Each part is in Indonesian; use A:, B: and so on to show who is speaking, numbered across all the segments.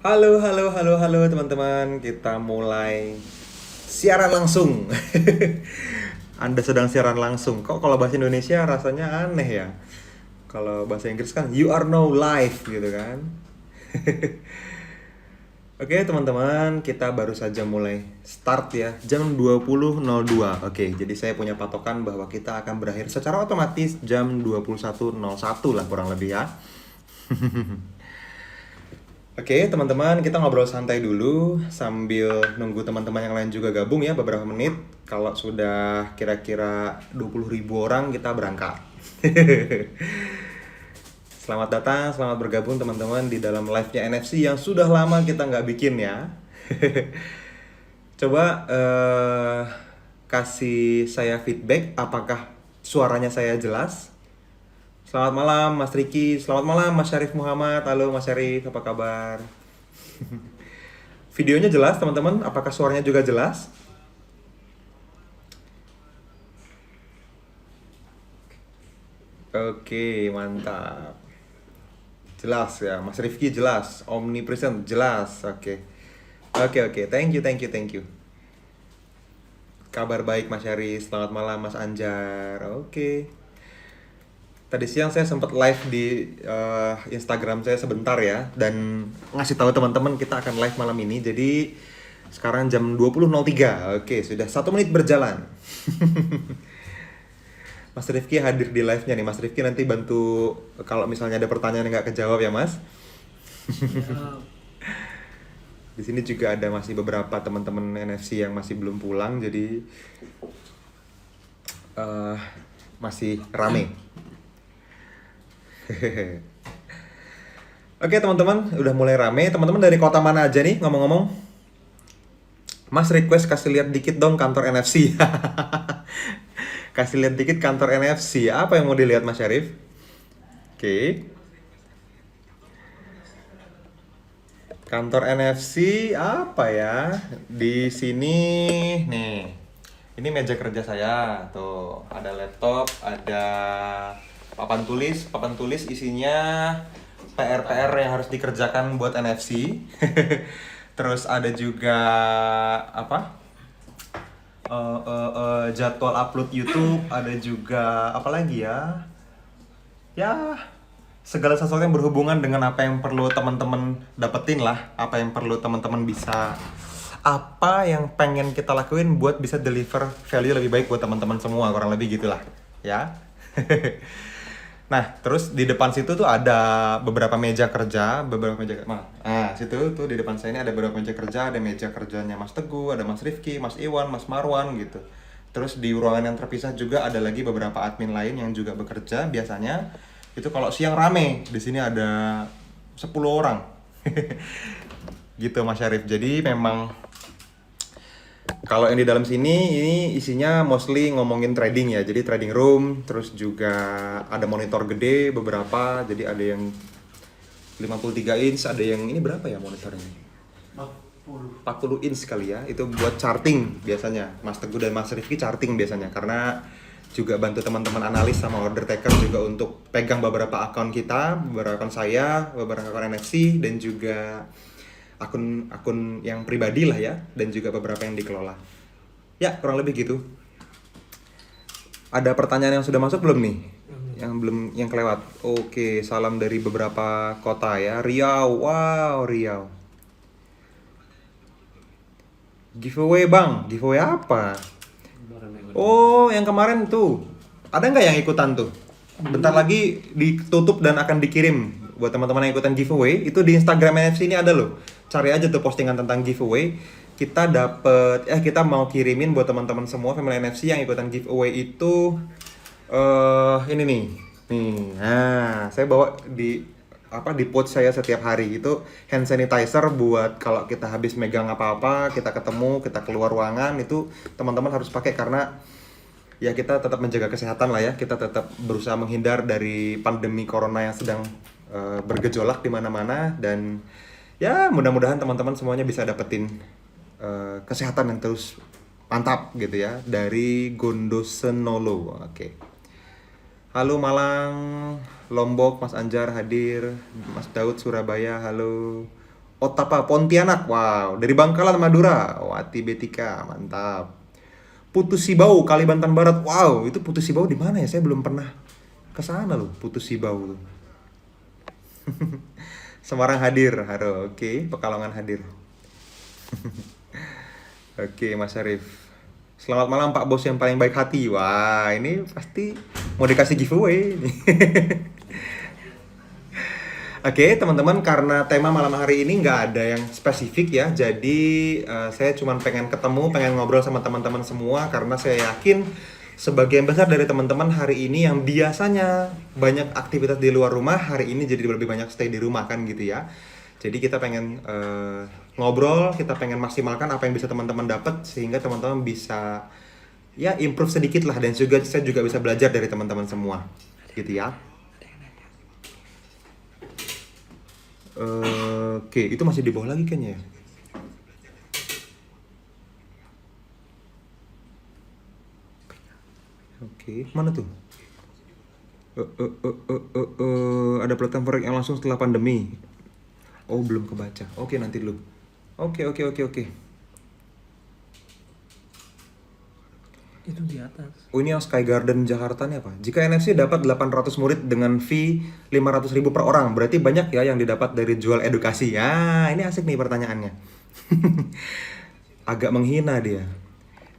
A: Halo, halo, halo, halo teman-teman. Kita mulai siaran langsung. Anda sedang siaran langsung. Kok kalau bahasa Indonesia rasanya aneh ya? Kalau bahasa Inggris kan you are now live gitu kan. Oke teman-teman, kita baru saja mulai start ya. Jam 20.02. Oke, jadi saya punya patokan bahwa kita akan berakhir secara otomatis jam 21.01 lah kurang lebih ya. Oke, teman-teman, kita ngobrol santai dulu sambil nunggu teman-teman yang lain juga gabung ya beberapa menit. Kalau sudah kira-kira 20.000 orang, kita berangkat. Selamat datang, selamat bergabung teman-teman di dalam live-nya NFC yang sudah lama kita nggak bikin ya. Coba kasih saya feedback, apakah suaranya saya jelas? Selamat malam Mas Riki, selamat malam Mas Syarif Muhammad. Halo Mas Syarif, apa kabar? Videonya jelas teman-teman, apakah suaranya juga jelas? Oke, mantap. Jelas ya, Mas Rifki jelas, omnipresent jelas. Oke. Oke, oke. Thank you, thank you, thank you. Kabar baik Mas Syarif, selamat malam Mas Anjar. Oke. Tadi siang saya sempat live di Instagram saya sebentar ya, dan ngasih tahu teman-teman kita akan live malam ini. Jadi sekarang jam 20.03. Oke, sudah 1 menit berjalan. Mas Rifki hadir di live-nya nih. Mas Rifki nanti bantu kalau misalnya ada pertanyaan yang nggak kejawab ya Mas. Di sini juga ada masih beberapa teman-teman NFC yang masih belum pulang, jadi masih rame. Oke teman-teman, udah mulai rame. Teman-teman dari kota mana aja nih ngomong-ngomong? Mas request kasih lihat dikit dong kantor NFC. Kasih lihat dikit kantor NFC. Apa yang mau dilihat Mas Syarif? Oke. Kantor NFC apa ya? Di sini nih. Ini meja kerja saya. Tuh, ada laptop, ada papan tulis isinya PR-PR yang harus dikerjakan buat NFC. Terus ada juga apa? Jadwal upload YouTube, ada juga apa lagi ya? Ya, segala sesuatu yang berhubungan dengan apa yang perlu teman-teman dapetin lah, apa yang perlu teman-teman bisa, apa yang pengen kita lakuin buat bisa deliver value lebih baik buat teman-teman semua, kurang lebih gitulah, ya. Nah, terus di depan situ tuh ada beberapa meja kerja, situ tuh di depan saya ini ada beberapa meja kerja, ada meja kerjanya Mas Teguh, ada Mas Rifki, Mas Iwan, Mas Marwan gitu. Terus di ruangan yang terpisah juga ada lagi beberapa admin lain yang juga bekerja biasanya. Itu kalau siang rame, di sini ada 10 orang. Gitu Mas Syarif. Jadi memang kalau yang di dalam sini ini isinya mostly ngomongin trading ya. Jadi trading room, terus juga ada monitor gede beberapa. Jadi ada yang 53 inch, ada yang ini berapa ya monitornya? 40 inch kali ya. Itu buat charting biasanya. Mas Teguh dan Mas Rifki charting biasanya karena juga bantu teman-teman analis sama order taker juga untuk pegang beberapa akun kita, beberapa akun saya, beberapa akun NFC dan juga akun yang pribadi lah ya, dan juga beberapa yang dikelola. Ya, kurang lebih gitu. Ada pertanyaan yang sudah masuk belum nih? Yang belum, yang kelewat. Oke, salam dari beberapa kota ya. Riau, wow, Riau. Giveaway bang, giveaway apa? Oh, yang kemarin tuh. Ada nggak yang ikutan tuh? Bentar lagi ditutup dan akan dikirim buat teman-teman yang ikutan giveaway. Itu di Instagram NFC ini ada loh. Cari aja tuh postingan tentang giveaway. Kita mau kirimin buat teman-teman semua family NFC yang ikutan giveaway itu ini nih. Nih. Nah, saya bawa di pouch saya setiap hari itu hand sanitizer buat kalau kita habis megang apa-apa, kita ketemu, kita keluar ruangan itu teman-teman harus pakai karena ya kita tetap menjaga kesehatan lah ya. Kita tetap berusaha menghindar dari pandemi corona yang sedang bergejolak di mana-mana dan ya mudah-mudahan teman-teman semuanya bisa dapetin kesehatan yang terus mantap gitu ya dari Gondosenolo. Oke. Halo Malang, Lombok, Mas Anjar hadir, Mas Daud Surabaya, halo. Otapa Pontianak, wow. Dari Bangkalan Madura, Wati Betika, mantap. Putus Sibau Kalimantan Barat, wow. Itu Putus Sibau di mana ya? Saya belum pernah ke sana loh, Putus Sibau tuh. Semarang hadir, haro, oke. Pekalongan hadir. Oke, Mas Arif. Selamat malam Pak Bos yang paling baik hati. Wah, ini pasti mau dikasih giveaway nih. Oke, teman-teman, karena tema malam hari ini nggak ada yang spesifik ya, jadi saya cuma pengen ketemu, pengen ngobrol sama teman-teman semua, karena saya yakin sebagian besar dari teman-teman hari ini yang biasanya banyak aktivitas di luar rumah, hari ini jadi lebih banyak stay di rumah kan gitu ya. Jadi kita pengen ngobrol, kita pengen maksimalkan apa yang bisa teman-teman dapat, sehingga teman-teman bisa ya improve sedikit lah, dan juga saya juga bisa belajar dari teman-teman semua, gitu ya. Oke, itu masih di bawah lagi kayaknya ya. Oke, mana tuh? Ada platform forex yang langsung setelah pandemi. Oh, belum kebaca. Oke, nanti dulu. Oke.
B: Itu di atas.
A: Oh, ini yang Sky Garden Jakarta nih apa? Jika NFC dapat 800 murid dengan fee 500.000 per orang, berarti banyak ya yang didapat dari jual edukasi. Ya, ini asik nih pertanyaannya. Agak menghina dia.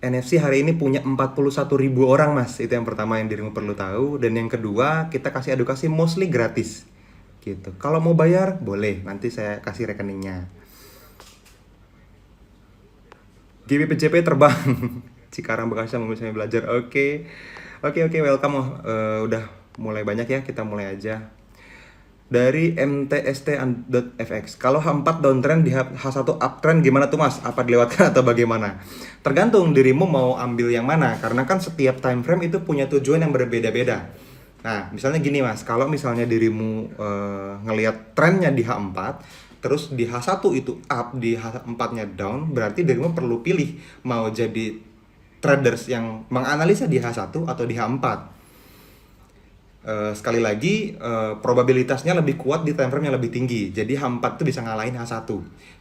A: NFC hari ini punya 41.000 orang, Mas. Itu yang pertama yang dirimu perlu tahu. Dan yang kedua, kita kasih edukasi mostly gratis. Gitu. Kalau mau bayar, boleh. Nanti saya kasih rekeningnya. GBPJP terbang. Cikarang Bekasi mau misalnya belajar. Oke, welcome. Udah mulai banyak ya, kita mulai aja. Dari mtst.fx, kalau H4 downtrend di H1 uptrend gimana tuh Mas? Apa dilewatkan atau bagaimana? Tergantung dirimu mau ambil yang mana, karena kan setiap time frame itu punya tujuan yang berbeda-beda. Nah, misalnya gini Mas, kalau misalnya dirimu ngelihat trennya di H4, terus di H1 itu up, di H4-nya down, berarti dirimu perlu pilih mau jadi traders yang menganalisa di H1 atau di H4. Sekali lagi, probabilitasnya lebih kuat di time frame yang lebih tinggi. Jadi H4 itu bisa ngalahin H1.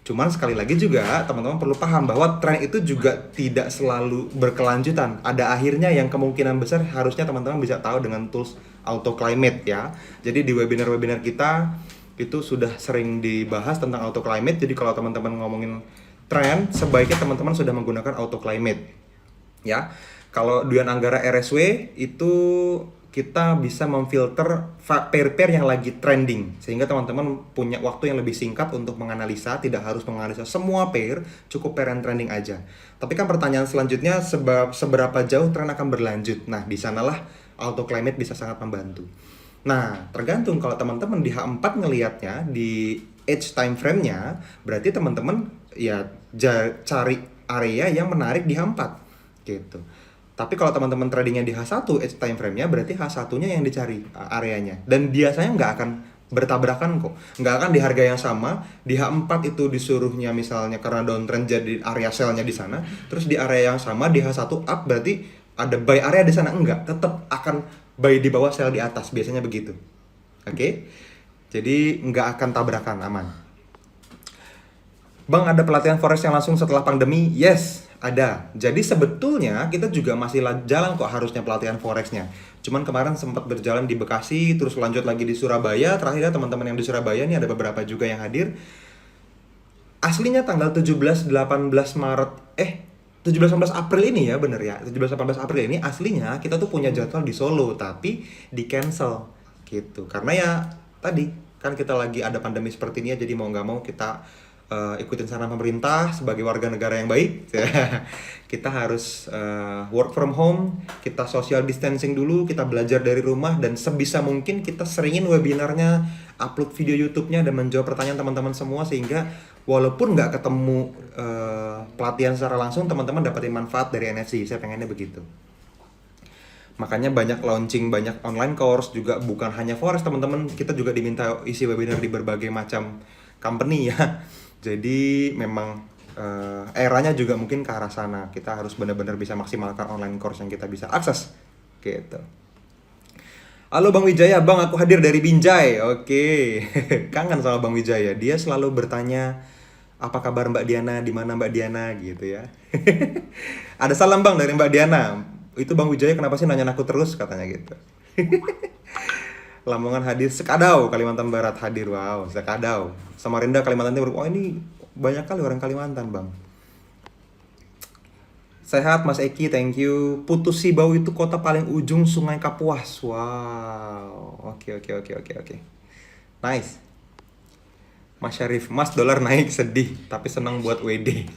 A: Cuman sekali lagi juga teman-teman perlu paham bahwa tren itu juga tidak selalu berkelanjutan. Ada akhirnya yang kemungkinan besar harusnya teman-teman bisa tahu dengan tools auto climate ya. Jadi di webinar-webinar kita itu sudah sering dibahas tentang auto climate. Jadi kalau teman-teman ngomongin tren, sebaiknya teman-teman sudah menggunakan auto climate. Ya, kalau Dwian Anggara RSW itu kita bisa memfilter pair-pair yang lagi trending, sehingga teman-teman punya waktu yang lebih singkat untuk menganalisa, tidak harus menganalisa semua pair, cukup pair yang trending aja. Tapi kan pertanyaan selanjutnya, seberapa jauh tren akan berlanjut? Nah, di sanalah auto climate bisa sangat membantu. Nah, tergantung kalau teman-teman di H4 ngelihatnya di edge time frame-nya, berarti teman-teman ya cari area yang menarik di H4 gitu. Tapi kalau teman-teman tradingnya di H1 edge time frame-nya, berarti H1-nya yang dicari areanya. Dan biasanya nggak akan bertabrakan kok. Nggak akan di harga yang sama. Di H4 itu disuruhnya misalnya karena downtrend jadi area sell-nya di sana. Terus di area yang sama di H1 up berarti ada buy area di sana. Enggak, tetap akan buy di bawah, sell di atas. Biasanya begitu. Oke? Jadi nggak akan tabrakan, aman. Bang, ada pelatihan forex yang langsung setelah pandemi? Yes, ada. Jadi sebetulnya kita juga masih jalan kok harusnya pelatihan forexnya. Cuman kemarin sempat berjalan di Bekasi, terus lanjut lagi di Surabaya. Terakhirnya teman-teman yang di Surabaya ini ada beberapa juga yang hadir. Aslinya tanggal 17-18 Maret, 17-18 April ini ya, bener ya. 17-18 April ini aslinya kita tuh punya jadwal di Solo, tapi di cancel gitu. Karena ya tadi kan kita lagi ada pandemi seperti ini ya, jadi mau nggak mau kita ikutin saran pemerintah sebagai warga negara yang baik. Kita harus work from home, kita social distancing dulu, kita belajar dari rumah, dan sebisa mungkin kita seringin webinarnya, upload video YouTube-nya, dan menjawab pertanyaan teman-teman semua, sehingga walaupun nggak ketemu pelatihan secara langsung, teman-teman dapetin manfaat dari NFC. Saya pengennya begitu. Makanya banyak launching, banyak online course juga, bukan hanya forex teman-teman, kita juga diminta isi webinar di berbagai macam company ya. Jadi memang eranya juga mungkin ke arah sana. Kita harus benar-benar bisa maksimalkan online course yang kita bisa akses gitu. Halo Bang Wijaya, Bang aku hadir dari Binjai. Oke, kangen sama Bang Wijaya. Dia selalu bertanya, apa kabar Mbak Diana, di mana Mbak Diana gitu ya. Ada salam Bang dari Mbak Diana. Itu Bang Wijaya kenapa sih nanya aku terus katanya gitu. Lamongan hadir, Sekadau Kalimantan Barat hadir. Wow, Sekadau. Samarinda Kalimantan Timur. Wah ini banyak kali orang Kalimantan Bang. Sehat Mas Eki, thank you. Putus Sibau itu kota paling ujung Sungai Kapuas. Wow. Oke. Nice. Mas Syarif, Mas dolar naik sedih, tapi senang buat WD.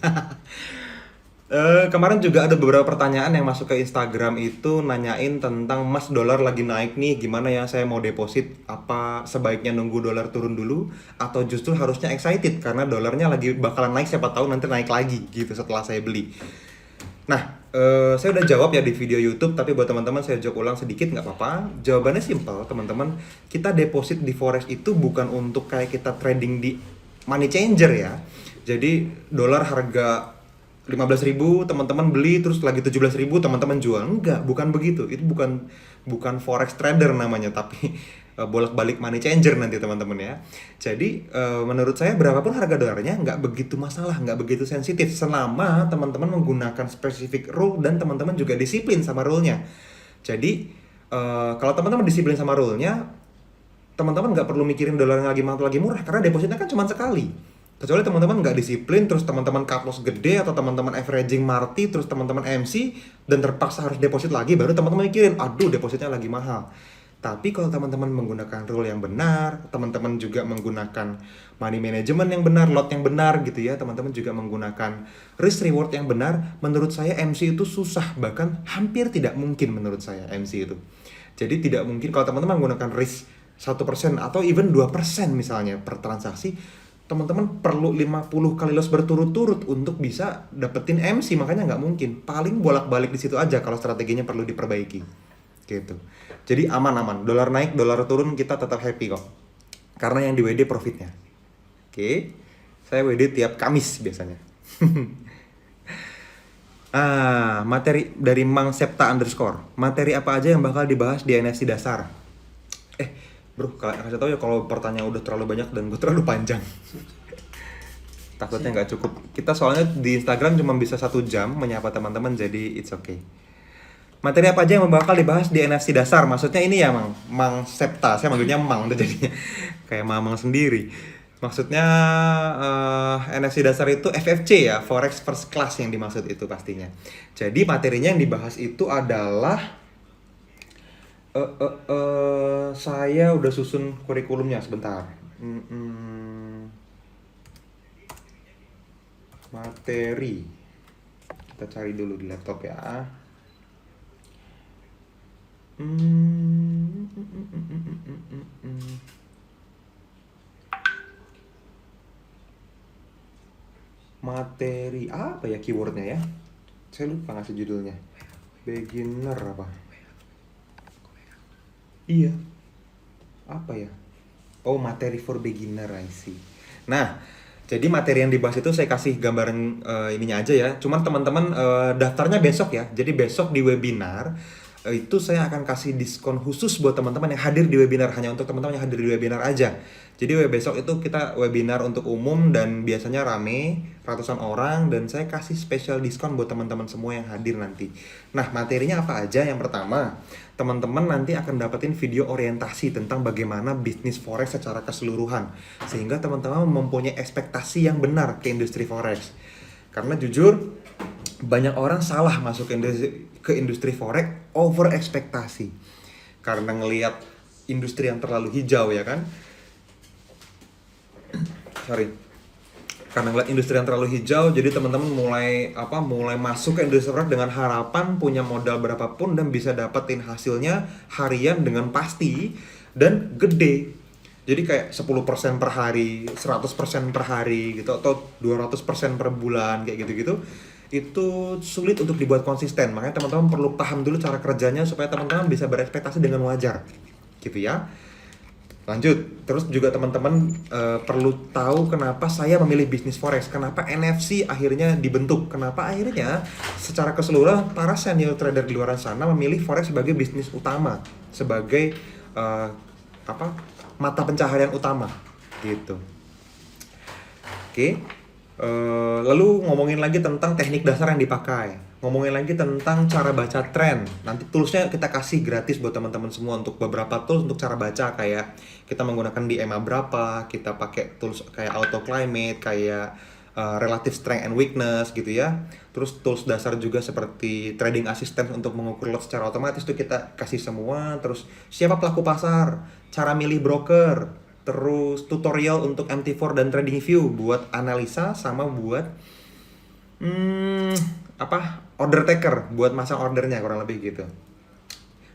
A: Kemarin juga ada beberapa pertanyaan yang masuk ke Instagram itu nanyain tentang Mas dolar lagi naik nih, gimana ya saya mau deposit? Apa sebaiknya nunggu dolar turun dulu atau justru harusnya excited karena dolarnya lagi bakalan naik, siapa tahu nanti naik lagi gitu setelah saya beli. Nah, saya udah jawab ya di video YouTube, tapi buat teman-teman saya jawab ulang sedikit nggak apa-apa. Jawabannya simpel, teman-teman. Kita deposit di forex itu bukan untuk kayak kita trading di money changer ya. Jadi dolar harga 15.000 teman-teman beli, terus lagi 17.000 teman-teman jual. Enggak, bukan begitu. Itu bukan forex trader namanya, tapi bolak-balik money changer nanti teman-teman ya. Jadi menurut saya berapapun harga dolarnya nggak begitu masalah, nggak begitu sensitif selama teman-teman menggunakan specific rule dan teman-teman juga disiplin sama rule-nya. Jadi kalau teman-teman disiplin sama rule-nya, teman-teman nggak perlu mikirin dolarnya lagi mahal atau lagi murah karena depositnya kan cuma sekali. Kecuali teman-teman nggak disiplin, terus teman-teman cut loss gede, atau teman-teman averaging marti, terus teman-teman MC, dan terpaksa harus deposit lagi, baru teman-teman mikirin, aduh depositnya lagi mahal. Tapi kalau teman-teman menggunakan rule yang benar, teman-teman juga menggunakan money management yang benar, lot yang benar gitu ya, teman-teman juga menggunakan risk reward yang benar, menurut saya MC itu susah, bahkan hampir tidak mungkin menurut saya MC itu. Jadi tidak mungkin kalau teman-teman menggunakan risk 1% atau even 2% misalnya per transaksi, teman-teman perlu 50 kali loss berturut-turut untuk bisa dapetin MC, makanya nggak mungkin. Paling bolak-balik di situ aja kalau strateginya perlu diperbaiki. Gitu. Jadi aman-aman. Dolar naik, dolar turun, kita tetap happy kok. Karena yang di WD profitnya. Oke. Saya WD tiap Kamis biasanya. Materi dari Mang Septa _ materi apa aja yang bakal dibahas di NFC dasar? Bro, kasih tau ya kalau pertanyaan udah terlalu banyak dan gue terlalu panjang. Takutnya nggak cukup. Kita soalnya di Instagram cuma bisa 1 jam menyapa teman-teman, jadi it's okay. Materi apa aja yang bakal dibahas di NFC dasar? Maksudnya ini ya Mang Septa, saya manggilnya Mang udah jadinya kayak Mamang sendiri. Maksudnya NFC dasar itu FFC ya, Forex First Class yang dimaksud itu pastinya. Jadi materinya yang dibahas itu adalah saya udah susun kurikulumnya sebentar. Materi kita cari dulu di laptop ya. Materi apa ya keywordnya ya? Saya lupa ngasih judulnya. Beginner apa? Iya. Apa ya? Oh, materi for beginner, I see. Nah, jadi materi yang dibahas itu saya kasih gambaran ininya aja ya. Cuman teman-teman daftarnya besok ya. Jadi besok di webinar itu saya akan kasih diskon khusus buat teman-teman yang hadir di webinar, hanya untuk teman-teman yang hadir di webinar aja. Jadi besok itu kita webinar untuk umum dan biasanya rame, ratusan orang, dan saya kasih special diskon buat teman-teman semua yang hadir nanti. Nah, materinya apa aja? Yang pertama, teman-teman nanti akan dapetin video orientasi tentang bagaimana bisnis forex secara keseluruhan, sehingga teman-teman mempunyai ekspektasi yang benar ke industri forex. Karena jujur, banyak orang salah masuk ke industri forex over ekspektasi karena ngelihat industri yang terlalu hijau ya kan. Karena ngeliat industri yang terlalu hijau, jadi teman-teman mulai masuk ke industri forex dengan harapan punya modal berapapun dan bisa dapetin hasilnya harian dengan pasti dan gede. Jadi kayak 10% per hari, 100% per hari gitu, atau 200% per bulan kayak gitu-gitu. Itu sulit untuk dibuat konsisten. Makanya teman-teman perlu paham dulu cara kerjanya supaya teman-teman bisa berekspektasi dengan wajar. Gitu ya. Lanjut, terus juga teman-teman perlu tahu kenapa saya memilih bisnis forex, kenapa NFC akhirnya dibentuk, kenapa akhirnya secara keseluruhan para senior trader di luar sana memilih forex sebagai bisnis utama, sebagai eh, apa mata pencaharian utama gitu. Oke. Lalu ngomongin lagi tentang teknik dasar yang dipakai. Ngomongin lagi tentang cara baca tren. Nanti toolsnya kita kasih gratis buat teman-teman semua untuk beberapa tools untuk cara baca, kayak kita menggunakan di EMA berapa, kita pakai tools kayak auto climate, kayak relative strength and weakness gitu ya. Terus tools dasar juga seperti trading assistant untuk mengukur lot secara otomatis tuh kita kasih semua. Terus siapa pelaku pasar, cara milih broker, terus tutorial untuk MT4 dan TradingView buat analisa sama buat order taker buat masang ordernya, kurang lebih gitu.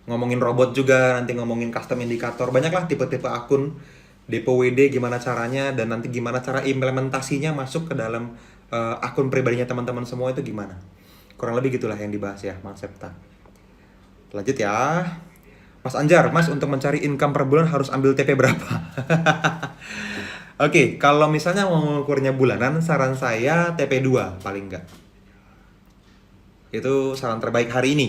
A: Ngomongin robot juga, nanti ngomongin custom indikator, banyak lah tipe-tipe akun Depo WD gimana caranya, dan nanti gimana cara implementasinya masuk ke dalam akun pribadinya teman-teman semua itu gimana. Kurang lebih gitulah yang dibahas ya Mas Septa. Lanjut ya. Mas Anjar, Mas untuk mencari income per bulan harus ambil TP berapa? Oke, kalau misalnya mau mengukurnya bulanan, saran saya TP2 paling enggak. Itu saran terbaik hari ini.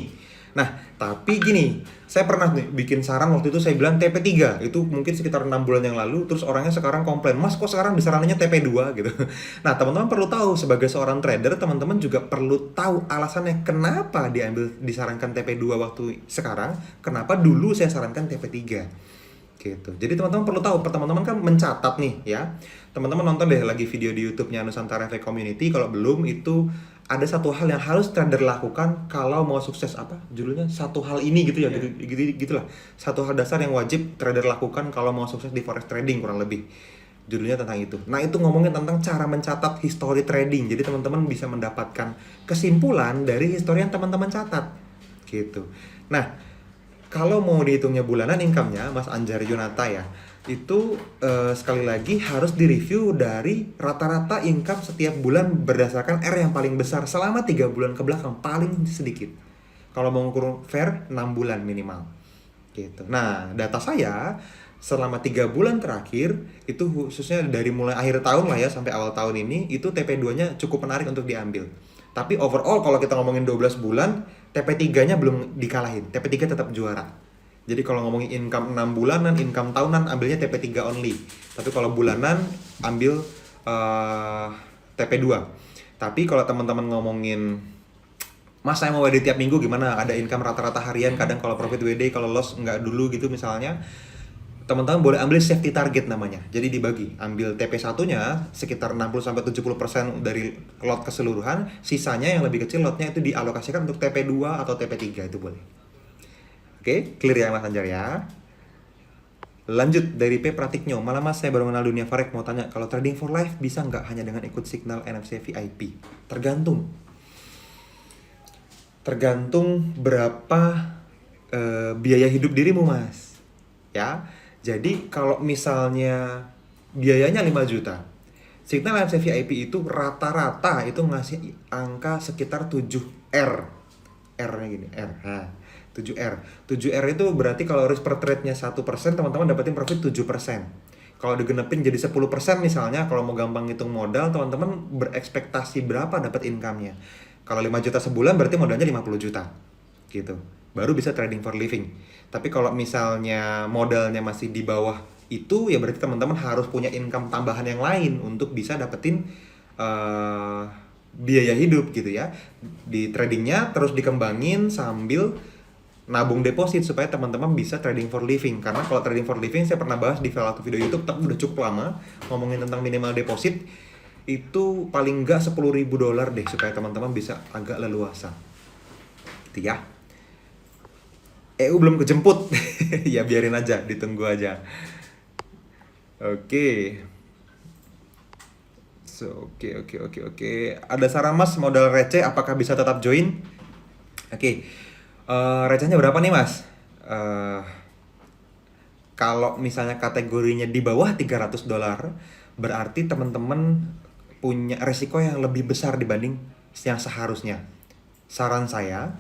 A: Nah, tapi gini, saya pernah nih bikin saran waktu itu, saya bilang TP3. Itu mungkin sekitar 6 bulan yang lalu, terus orangnya sekarang komplain, "Mas, kok sekarang disarannya TP2?" gitu. Nah, teman-teman perlu tahu, sebagai seorang trader, teman-teman juga perlu tahu alasannya kenapa disarankan TP2 waktu sekarang, kenapa dulu saya sarankan TP3. Gitu. Jadi teman-teman perlu tahu, teman-teman kan mencatat nih ya. Teman-teman nonton deh lagi video di YouTube-nya Nusantara FX Community, kalau belum itu ada satu hal yang harus trader lakukan kalau mau sukses, apa judulnya, satu hal ini gitu ya, gitulah, satu hal dasar yang wajib trader lakukan kalau mau sukses di forex trading, kurang lebih judulnya tentang itu. Nah, itu ngomongin tentang cara mencatat history trading, jadi teman-teman bisa mendapatkan kesimpulan dari history yang teman-teman catat gitu. Nah, kalau mau dihitungnya bulanan income-nya Mas Anjar Yunata ya, itu sekali lagi harus direview dari rata-rata income setiap bulan berdasarkan R yang paling besar selama 3 bulan ke belakang, paling sedikit. Kalau mau ngukur fair 6 bulan minimal gitu. Nah, data saya selama 3 bulan terakhir itu khususnya dari mulai akhir tahun lah ya sampai awal tahun ini, itu TP2-nya cukup menarik untuk diambil. Tapi overall kalau kita ngomongin 12 bulan, TP3-nya belum dikalahin. TP3 tetap juara. Jadi kalau ngomongin income 6 bulanan, income tahunan, ambilnya TP3 only. Tapi kalau bulanan, ambil TP2. Tapi kalau teman-teman ngomongin, "Mas, saya mau WD tiap minggu gimana? Ada income rata-rata harian, kadang kalau profit WD, kalau loss nggak dulu gitu misalnya." Teman-teman boleh ambil safety target namanya. Jadi dibagi, ambil TP1-nya sekitar 60-70% dari lot keseluruhan, sisanya yang lebih kecil lotnya itu dialokasikan untuk TP2 atau TP3, itu boleh. Oke, clear ya Mas Anjar ya. Lanjut dari P Pratiknyo, "Malah Mas, saya baru kenal dunia forex, mau tanya, kalau trading for life bisa nggak hanya dengan ikut signal NFC VIP?" Tergantung berapa biaya hidup dirimu Mas ya. Jadi kalau misalnya biayanya 5 juta, signal NFC VIP itu rata-rata itu ngasih angka sekitar 7R. R-nya gini, R. Nah, 7R. 7R itu berarti kalau risk per trade-nya 1%, teman-teman dapetin profit 7%. Kalau digenepin jadi 10% misalnya, kalau mau gampang ngitung modal, teman-teman berekspektasi berapa dapat income-nya. Kalau 5 juta sebulan berarti modalnya 50 juta. Gitu. Baru bisa trading for living. Tapi kalau misalnya modalnya masih di bawah itu, ya berarti teman-teman harus punya income tambahan yang lain untuk bisa dapetin biaya hidup gitu ya. Di tradingnya terus dikembangin sambil nabung deposit supaya teman-teman bisa trading for living. Karena kalau trading for living saya pernah bahas di salah satu video YouTube, tapi udah cukup lama ngomongin tentang minimal deposit. Itu paling enggak $10.000 deh supaya teman-teman bisa agak leluasa. Gitu ya. EU belum kejemput. Ya biarin aja, ditunggu aja. Oke. Oke. Ada saran Mas, modal receh apakah bisa tetap join? Oke. Recehnya berapa nih Mas? Kalau misalnya kategorinya di bawah $300, berarti teman-teman punya resiko yang lebih besar dibanding yang seharusnya. Saran saya,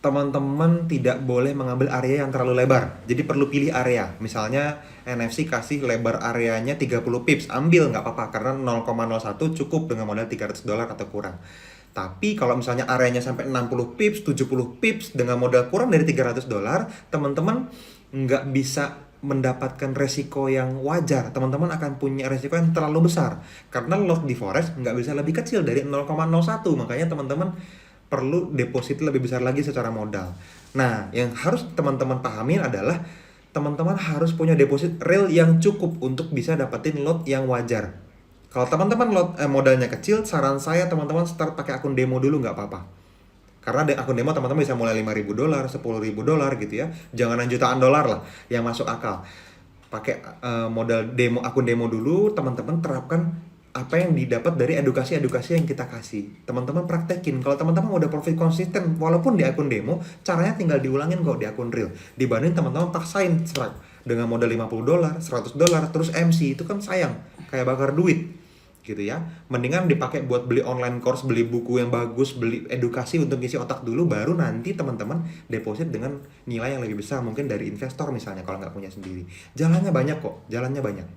A: teman-teman tidak boleh mengambil area yang terlalu lebar. Jadi perlu pilih area. Misalnya NFC kasih lebar areanya 30 pips, ambil nggak apa-apa karena 0,01 cukup dengan modal $300 atau kurang. Tapi kalau misalnya areanya sampai 60 pips, 70 pips dengan modal kurang dari $300, teman-teman nggak bisa mendapatkan resiko yang wajar. Teman-teman akan punya resiko yang terlalu besar. Karena lot di forex nggak bisa lebih kecil dari 0,01. Makanya teman-teman perlu deposit lebih besar lagi secara modal. Nah, yang harus teman-teman pahamin adalah teman-teman harus punya deposit real yang cukup untuk bisa dapetin lot yang wajar. Kalau teman-teman modalnya kecil, saran saya teman-teman start pakai akun demo dulu nggak apa-apa. Karena akun demo teman-teman bisa mulai $5.000, $10.000 gitu ya. Jangan jutaan dolar lah yang masuk akal. Pakai modal demo, akun demo dulu, teman-teman terapkan apa yang didapat dari edukasi-edukasi yang kita kasih. Teman-teman praktekin. Kalau teman-teman udah profit konsisten walaupun di akun demo, caranya tinggal diulangin kok di akun real. Dibanding teman-teman paksain dengan modal $50, $100, terus MC, itu kan sayang, kayak bakar duit gitu ya. Mendingan dipakai buat beli online course, beli buku yang bagus, beli edukasi untuk ngisi otak dulu, baru nanti teman-teman deposit dengan nilai yang lebih besar, mungkin dari investor misalnya kalau nggak punya sendiri. Jalannya banyak kok, jalannya banyak.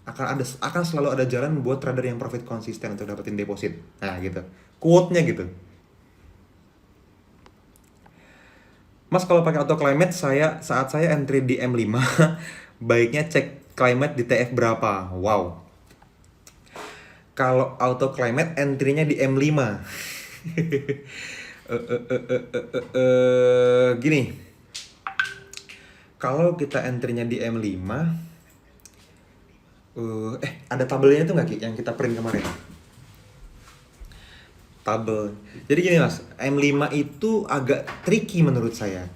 A: Akan selalu ada jalan buat trader yang profit konsisten untuk dapetin deposit. Nah gitu, quote-nya gitu. Mas, kalau pakai auto climate saat saya entry di M5 baiknya cek climate di TF berapa? Wow. Kalau auto climate entry-nya di M5. Gini. Kalau kita entry-nya di M5, ada tabelnya itu nggak Ki yang kita print kemarin? Tabel. Jadi gini Mas, M5 itu agak tricky menurut saya.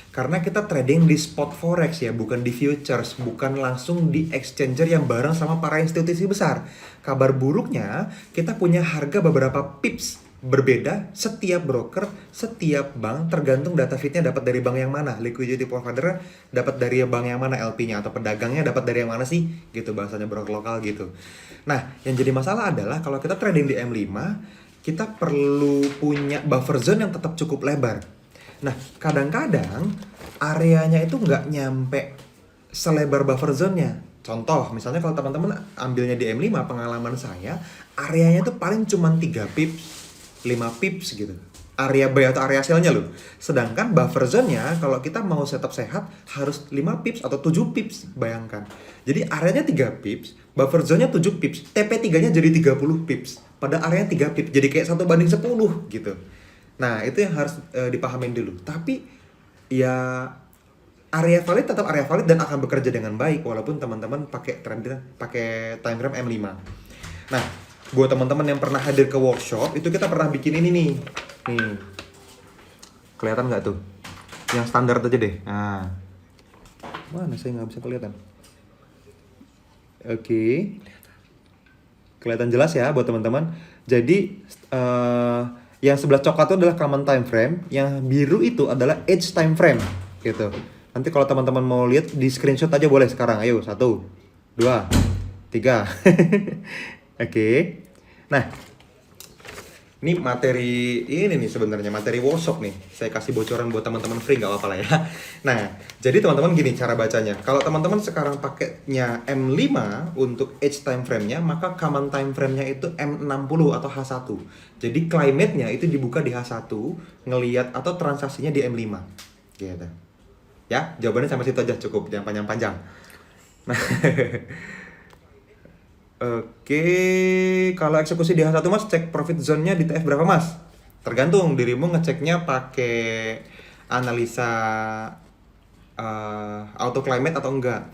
A: Karena kita trading di spot forex ya, bukan di futures, bukan langsung di exchanger yang bareng sama para institusi besar. Kabar buruknya, kita punya harga beberapa pips berbeda setiap broker, setiap bank, tergantung data feednya dapat dari bank yang mana, liquidity provider dapat dari bank yang mana, LP-nya atau pedagangnya dapat dari yang mana sih, gitu bahasanya broker lokal gitu. Nah, yang jadi masalah adalah kalau kita trading di M5, kita perlu punya buffer zone yang tetap cukup lebar. Nah, kadang-kadang areanya itu nggak nyampe selebar buffer zone-nya. Contoh, misalnya kalau teman-teman ambilnya di M5, pengalaman saya, areanya itu paling cuma 3 pips, 5 pips gitu. Area buy atau area sell-nya loh. Sedangkan buffer zone-nya, kalau kita mau setup sehat, harus 5 pips atau 7 pips, bayangkan. Jadi areanya 3 pips, buffer zone-nya 7 pips, TP3-nya jadi 30 pips. Pada areanya 3 pips, jadi kayak 1:10 gitu. Nah, itu yang harus dipahamin dulu. Tapi ya area valid tetap area valid dan akan bekerja dengan baik walaupun teman-teman pakai time frame M5. Nah, buat teman-teman yang pernah hadir ke workshop, itu kita pernah bikin ini nih. Nih. Kelihatan nggak tuh? Yang standar aja deh. Nah. Mana saya nggak bisa kelihatan. Oke. Kelihatan jelas ya buat teman-teman. Jadi yang sebelah coklat itu adalah common time frame, yang biru itu adalah edge time frame gitu. Nanti kalau teman-teman mau lihat di screenshot aja boleh sekarang. Ayo, 1, 2, 3. Oke. Nah, ini materi ini nih sebenarnya materi workshop nih. Saya kasih bocoran buat teman-teman free, nggak apa-apa lah ya. Nah, jadi teman-teman gini cara bacanya. Kalau teman-teman sekarang pakainya M5 untuk edge time frame-nya, maka common time frame-nya itu M60 atau H1. Jadi climate-nya itu dibuka di H1, ngelihat atau transaksinya di M5. Gitu. Ya, jawabannya sama situ aja cukup, jangan panjang-panjang. Nah, oke, kalau eksekusi di H1 Mas, cek profit zone-nya di TF berapa Mas? Tergantung, dirimu ngeceknya pakai analisa auto climate atau enggak.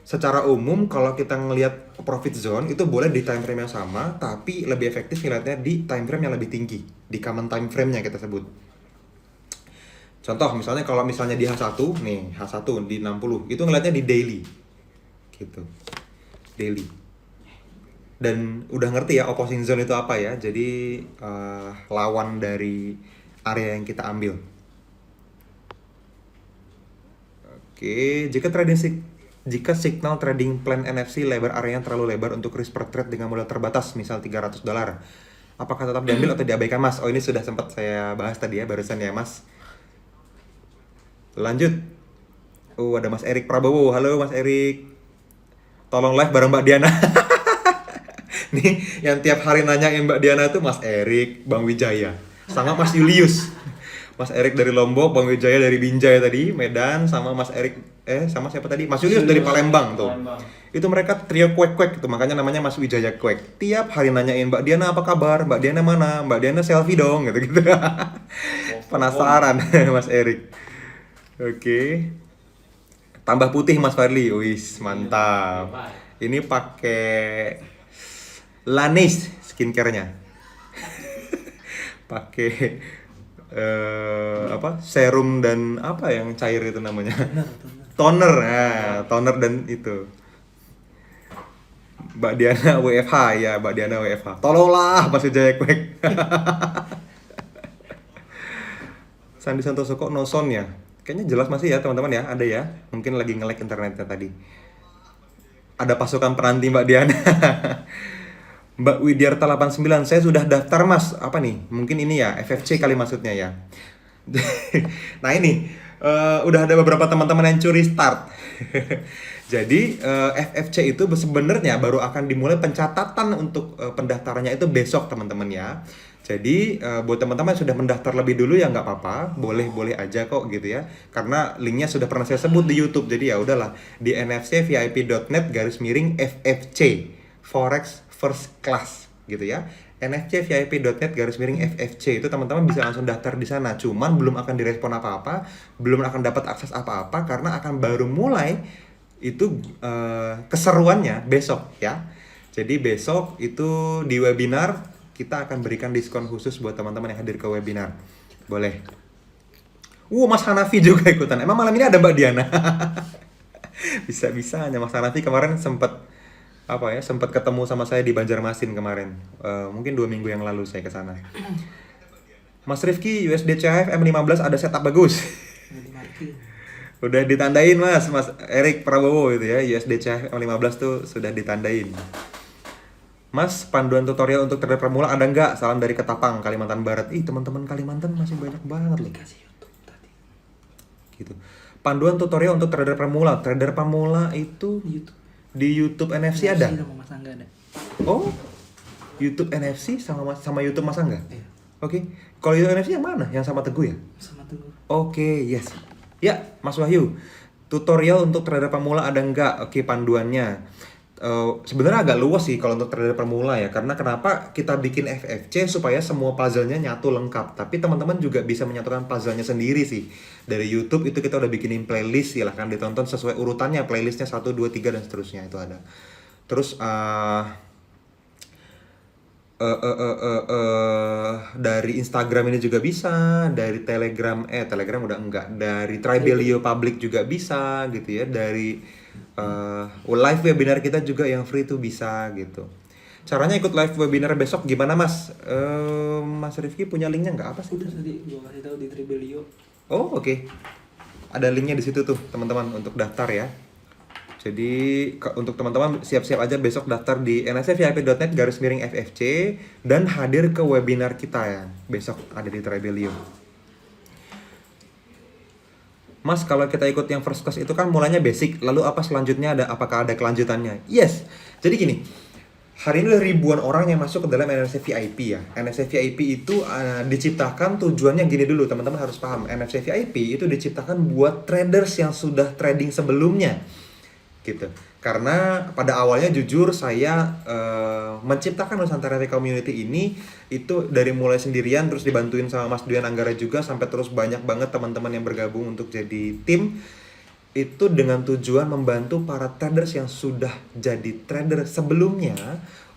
A: Secara umum kalau kita ngelihat profit zone itu boleh di time frame yang sama, tapi lebih efektif ngeliatnya di time frame yang lebih tinggi, di common time frame-nya kita sebut. Contoh misalnya kalau misalnya di H1 nih, H1 di 60, itu ngeliatnya di daily. Gitu. Daily. Dan udah ngerti ya opposing zone itu apa ya. Jadi lawan dari area yang kita ambil. Oke, jika signal trading plan NFC lebar area yang terlalu lebar untuk risk per trade dengan modal terbatas, misal $300, apakah tetap diambil atau diabaikan Mas? Oh, ini sudah sempat saya bahas tadi ya barusan ya Mas. Lanjut. Ada Mas Erik Prabowo. Halo Mas Erik. Tolong live bareng Mbak Diana. Nih yang tiap hari nanyain Mbak Diana tuh Mas Erik, Bang Wijaya, sama Mas Julius. Mas Erik dari Lombok, Bang Wijaya dari Binjai tadi, Medan, sama Mas Erik sama siapa tadi? Mas Julius dari Palembang tuh. Itu mereka trio kuek-kuek itu, makanya namanya Mas Wijaya Kuek. Tiap hari nanyain Mbak Diana apa kabar, Mbak Diana mana, Mbak Diana selfie dong gitu-gitu. Penasaran Mas Erik. Oke. Tambah putih Mas Fadli, wis mantap. Ini pakai Laneige skincare-nya. Pakai apa? Serum dan apa yang cair itu namanya? Toner. Nah, toner dan itu. Mbak Diana WFH ya, Mbak Diana WFH. Tolonglah Mas Wijaya Kuek. Sandi Santoso kok no sound ya? Kayaknya jelas masih ya teman-teman ya, ada ya. Mungkin lagi nge-lag internetnya tadi. Ada pasukan penanti Mbak Diana. Mbak Widyarta 89, saya sudah daftar Mas. Apa nih? Mungkin ini ya, FFC kali maksudnya ya. Nah ini, udah ada beberapa teman-teman yang curi start. Jadi FFC itu sebenarnya baru akan dimulai pencatatan untuk pendaftarannya itu besok teman-teman ya. Jadi buat teman-teman yang sudah mendaftar lebih dulu ya nggak apa-apa, boleh aja kok gitu ya. Karena linknya sudah pernah saya sebut di YouTube, jadi ya udahlah di nfcvip.net/FFC Forex First Class gitu ya. nfcvip.net/FFC itu teman-teman bisa langsung daftar di sana. Cuman belum akan direspon apa-apa, belum akan dapat akses apa-apa karena akan baru mulai itu keseruannya besok ya. Jadi besok itu di webinar kita akan berikan diskon khusus buat teman-teman yang hadir ke webinar. Boleh. Mas Hanafi juga ikutan. Emang malam ini ada Mbak Diana? Bisa-bisanya Mas Hanafi kemarin sempat ketemu sama saya di Banjarmasin kemarin. Mungkin 2 minggu yang lalu saya ke sana. Mas Rifki, USD CHF M15 ada setup bagus. Udah ditandain Mas Erik Prabowo itu ya, USD CHF M15 tuh sudah ditandain. Mas, panduan tutorial untuk trader pemula ada nggak? Salam dari Ketapang, Kalimantan Barat. Teman-teman Kalimantan masih banyak banget loh. Gitu. Panduan tutorial untuk trader pemula. Trader pemula itu di YouTube NFC ada?
B: Sama Mas Angga ada.
A: Oh, YouTube NFC sama YouTube Mas Angga?
B: Iya.
A: Oke. Kalau YouTube NFC yang mana? Yang sama Teguh ya?
B: Sama Teguh.
A: Oke, yes. Ya, Mas Wahyu. Tutorial untuk trader pemula ada nggak? Oke, panduannya. Sebenarnya agak luas sih kalau untuk trader pemula ya, karena kenapa kita bikin FFC supaya semua puzzle-nya nyatu lengkap. Tapi teman-teman juga bisa menyatukan puzzle-nya sendiri sih. Dari YouTube itu kita udah bikinin playlist, silahkan ditonton sesuai urutannya, playlistnya 1, 2, 3 dan seterusnya itu ada. Terus dari Instagram ini juga bisa, dari Telegram udah enggak, dari Tribelio Public juga bisa gitu ya, dari live webinar kita juga yang free tuh bisa gitu. Caranya ikut live webinar besok gimana Mas? Mas Rifki punya linknya nggak? Apa sih?
B: Udah tadi gua kasih tahu di Tribelio.
A: Oh oke. Ada linknya di situ tuh teman-teman untuk daftar ya. Jadi untuk teman-teman siap-siap aja besok daftar di nsfvip.net/FFC dan hadir ke webinar kita ya. Besok ada di Tribelio. Mas, kalau kita ikut yang first class itu kan mulanya basic, lalu apa selanjutnya apakah ada kelanjutannya? Yes. Jadi gini, hari ini ada ribuan orang yang masuk ke dalam NFC VIP ya. NFC VIP itu diciptakan tujuannya gini dulu, teman-teman harus paham. NFC VIP itu diciptakan buat traders yang sudah trading sebelumnya. Gitu. Karena pada awalnya jujur saya menciptakan Nusantara Community ini itu dari mulai sendirian, terus dibantuin sama Mas Duyan Anggara juga, sampai terus banyak banget teman-teman yang bergabung untuk jadi tim. Itu dengan tujuan membantu para traders yang sudah jadi trader sebelumnya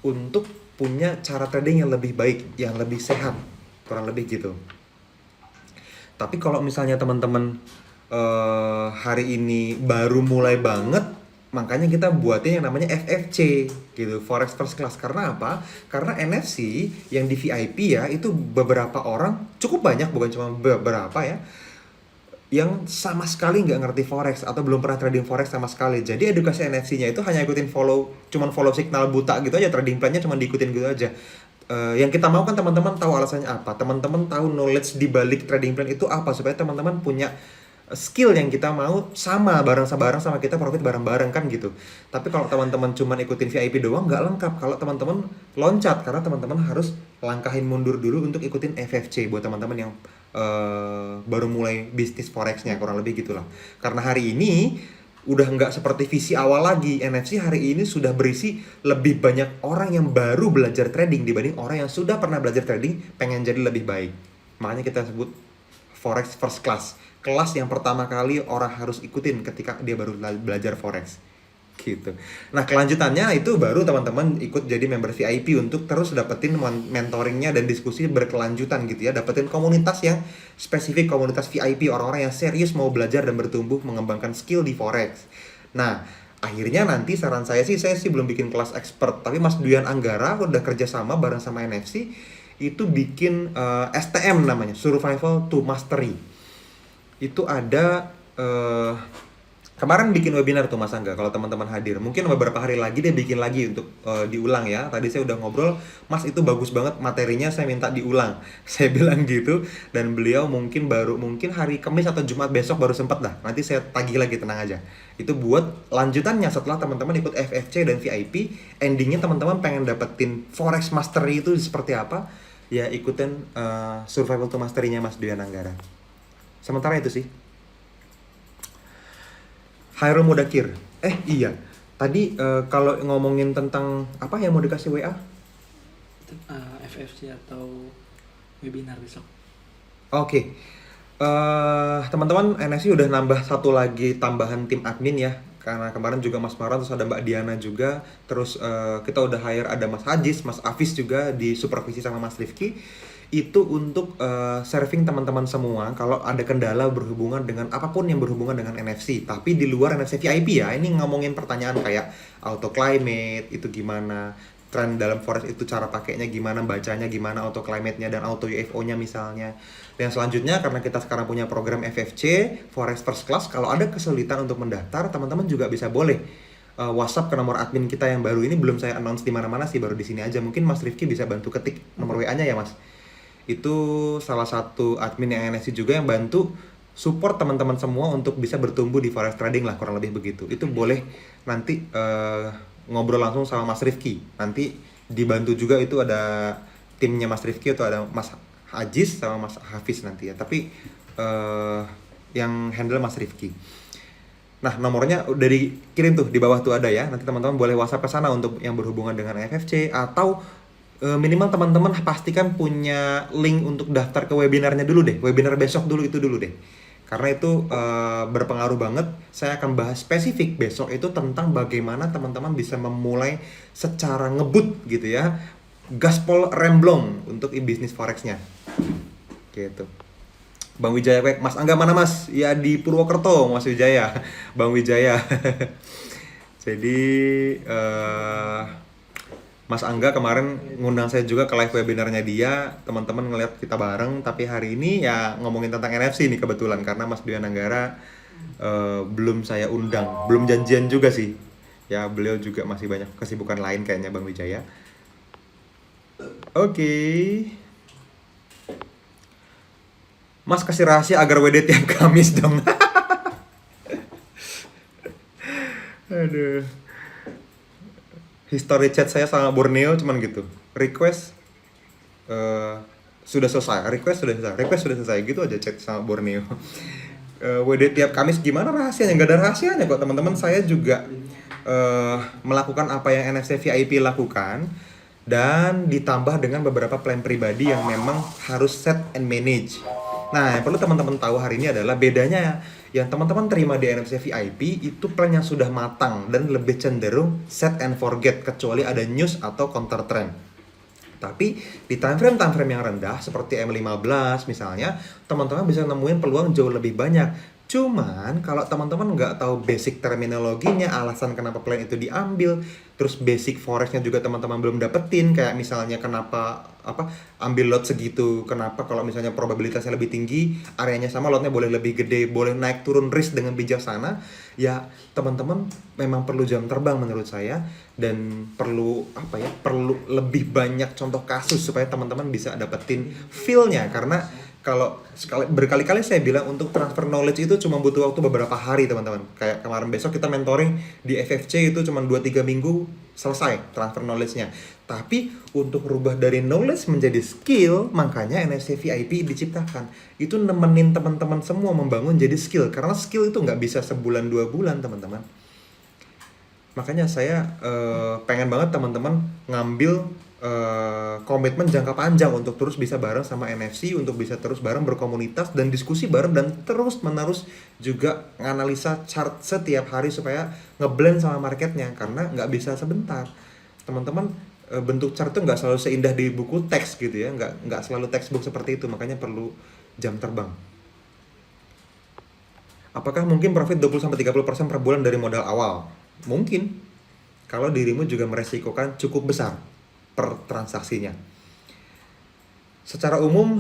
A: untuk punya cara trading yang lebih baik, yang lebih sehat, kurang lebih gitu. Tapi kalau misalnya teman-teman hari ini baru mulai banget, makanya kita buatnya yang namanya FFC gitu, Forex First Class. Karena apa? Karena NFC yang di VIP ya, itu beberapa orang, cukup banyak, bukan cuma beberapa ya, yang sama sekali nggak ngerti Forex atau belum pernah trading Forex sama sekali. Jadi edukasi NFC-nya itu hanya ikutin cuman follow signal buta gitu aja, trading plan-nya cuma diikutin gitu aja. Yang kita mau kan teman-teman tahu alasannya apa, teman-teman tahu knowledge di balik trading plan itu apa, supaya teman-teman punya skill yang kita mau sama bareng-bareng sama kita profit bareng-bareng kan gitu. Tapi kalau teman-teman cuman ikutin VIP doang nggak lengkap. Kalau teman-teman loncat karena teman-teman harus langkahin mundur dulu untuk ikutin FFC buat teman-teman yang baru mulai bisnis forexnya kurang lebih gitulah. Karena hari ini udah nggak seperti visi awal lagi. NFC hari ini sudah berisi lebih banyak orang yang baru belajar trading dibanding orang yang sudah pernah belajar trading pengen jadi lebih baik. Makanya kita sebut forex first class, kelas yang pertama kali orang harus ikutin ketika dia baru belajar forex gitu. Nah kelanjutannya itu baru teman-teman ikut jadi member VIP untuk terus dapetin mentoringnya dan diskusi berkelanjutan gitu ya, dapetin komunitas yang spesifik, komunitas VIP, orang-orang yang serius mau belajar dan bertumbuh mengembangkan skill di forex. Nah akhirnya nanti saran saya sih belum bikin kelas expert, tapi Mas Duyan Anggara udah kerjasama bareng sama NFC itu bikin STM namanya, Survival to Mastery. Itu ada kemarin bikin webinar tuh Mas Angga, kalau teman-teman hadir. Mungkin beberapa hari lagi dia bikin lagi untuk diulang ya. Tadi saya udah ngobrol, Mas itu bagus banget materinya, saya minta diulang. Saya bilang gitu, dan beliau mungkin hari Kamis atau Jumat besok baru sempet dah. Nanti saya tagih lagi, tenang aja. Itu buat lanjutannya setelah teman-teman ikut FFC dan VIP, endingnya teman-teman pengen dapetin Forex Mastery itu seperti apa, ya ikutin Survival to Mastery-nya Mas Duyan Anggara. Sementara itu sih. Hairul Mudakir. Iya. Tadi kalau ngomongin tentang apa yang mau dikasih WA?
B: Itu FFC atau webinar besok.
A: Oke. Teman-teman, NSI udah nambah satu lagi tambahan tim admin ya. Karena kemarin juga Mas Marwan, terus ada Mbak Diana juga. Terus kita udah hire ada Mas Hajis, Mas Afis juga di supervisi sama Mas Rifki. Itu untuk serving teman-teman semua kalau ada kendala berhubungan dengan apapun yang berhubungan dengan NFC, tapi di luar NFC VIP ya. Ini ngomongin pertanyaan kayak auto climate itu gimana, tren dalam forex itu cara pakainya gimana, bacanya gimana, auto climate-nya dan auto UFO-nya misalnya. Dan selanjutnya karena kita sekarang punya program FFC Forex First Class, kalau ada kesulitan untuk mendaftar, teman-teman juga bisa boleh WhatsApp ke nomor admin kita yang baru ini. Belum saya announce di mana-mana sih, baru di sini aja. Mungkin Mas Rifki bisa bantu ketik nomor WA-nya ya Mas. Itu salah satu admin yang NSC juga yang bantu support teman-teman semua untuk bisa bertumbuh di forex trading lah, kurang lebih begitu. Itu boleh nanti ngobrol langsung sama Mas Rifki. Nanti dibantu juga itu ada timnya Mas Rifki, atau ada Mas Ajis sama Mas Hafiz nanti ya. Tapi yang handle Mas Rifki. Nah nomornya udah dikirim tuh di bawah tuh ada ya. Nanti teman-teman boleh WhatsApp ke sana untuk yang berhubungan dengan FFC, atau minimal teman-teman pastikan punya link untuk daftar ke webinarnya dulu deh. Webinar besok dulu itu dulu deh. Karena itu berpengaruh banget. Saya akan bahas spesifik besok itu tentang bagaimana teman-teman bisa memulai secara ngebut gitu ya. Gaspol remblong untuk bisnis forexnya. Gitu. Bang Wijaya, Mas Angga mana Mas? Ya di Purwokerto, Mas Wijaya. Bang Wijaya. Jadi Mas Angga kemarin ngundang saya juga ke live webinarnya dia, teman-teman ngeliat kita bareng. Tapi hari ini ya ngomongin tentang NFC nih kebetulan, karena Mas Duyan Anggara belum saya undang, belum janjian juga sih. Ya beliau juga masih banyak kesibukan lain kayaknya Bang Wijaya. Oke. Mas kasih rahasia agar WD tiap Kamis dong. Aduh. History chat saya sama Borneo cuman gitu. Request sudah selesai. Request sudah selesai. Gitu aja chat sama Borneo. WD tiap Kamis gimana rahasianya? Nggak ada rahasianya kok teman-teman. Saya juga melakukan apa yang NFC VIP lakukan, dan ditambah dengan beberapa plan pribadi yang memang harus set and manage. Nah, yang perlu teman-teman tahu hari ini adalah bedanya yang teman-teman terima di NFC VIP itu plan yang sudah matang dan lebih cenderung set and forget, kecuali ada news atau counter trend. Tapi di time frame yang rendah seperti M15 misalnya, teman-teman bisa nemuin peluang jauh lebih banyak. Cuman kalau teman-teman nggak tahu basic terminologinya, alasan kenapa plan itu diambil, terus basic forexnya juga teman-teman belum dapetin, kayak misalnya kenapa ambil lot segitu, kenapa kalau misalnya probabilitasnya lebih tinggi, areanya sama, lotnya boleh lebih gede, boleh naik turun risk dengan bijaksana, ya teman-teman memang perlu jam terbang menurut saya, dan perlu lebih banyak contoh kasus supaya teman-teman bisa dapetin feel-nya. Karena kalau berkali-kali saya bilang untuk transfer knowledge itu cuma butuh waktu beberapa hari teman-teman. Kayak kemarin besok kita mentoring di FFC itu cuma 2-3 minggu selesai transfer knowledge-nya. Tapi untuk rubah dari knowledge menjadi skill, makanya NFC VIP diciptakan. Itu nemenin teman-teman semua membangun jadi skill. Karena skill itu nggak bisa sebulan 2 bulan teman-teman. Makanya saya pengen banget teman-teman ngambil komitmen jangka panjang untuk terus bisa bareng sama NFC, untuk bisa terus bareng berkomunitas dan diskusi bareng dan terus menerus juga nganalisa chart setiap hari supaya ngeblend sama marketnya, karena nggak bisa sebentar teman-teman. Bentuk chart itu nggak selalu seindah di buku teks gitu ya, nggak selalu textbook seperti itu, makanya perlu jam terbang. Apakah mungkin profit 20-30% per bulan dari modal awal? Mungkin, kalau dirimu juga meresikokan cukup besar per transaksinya. Secara umum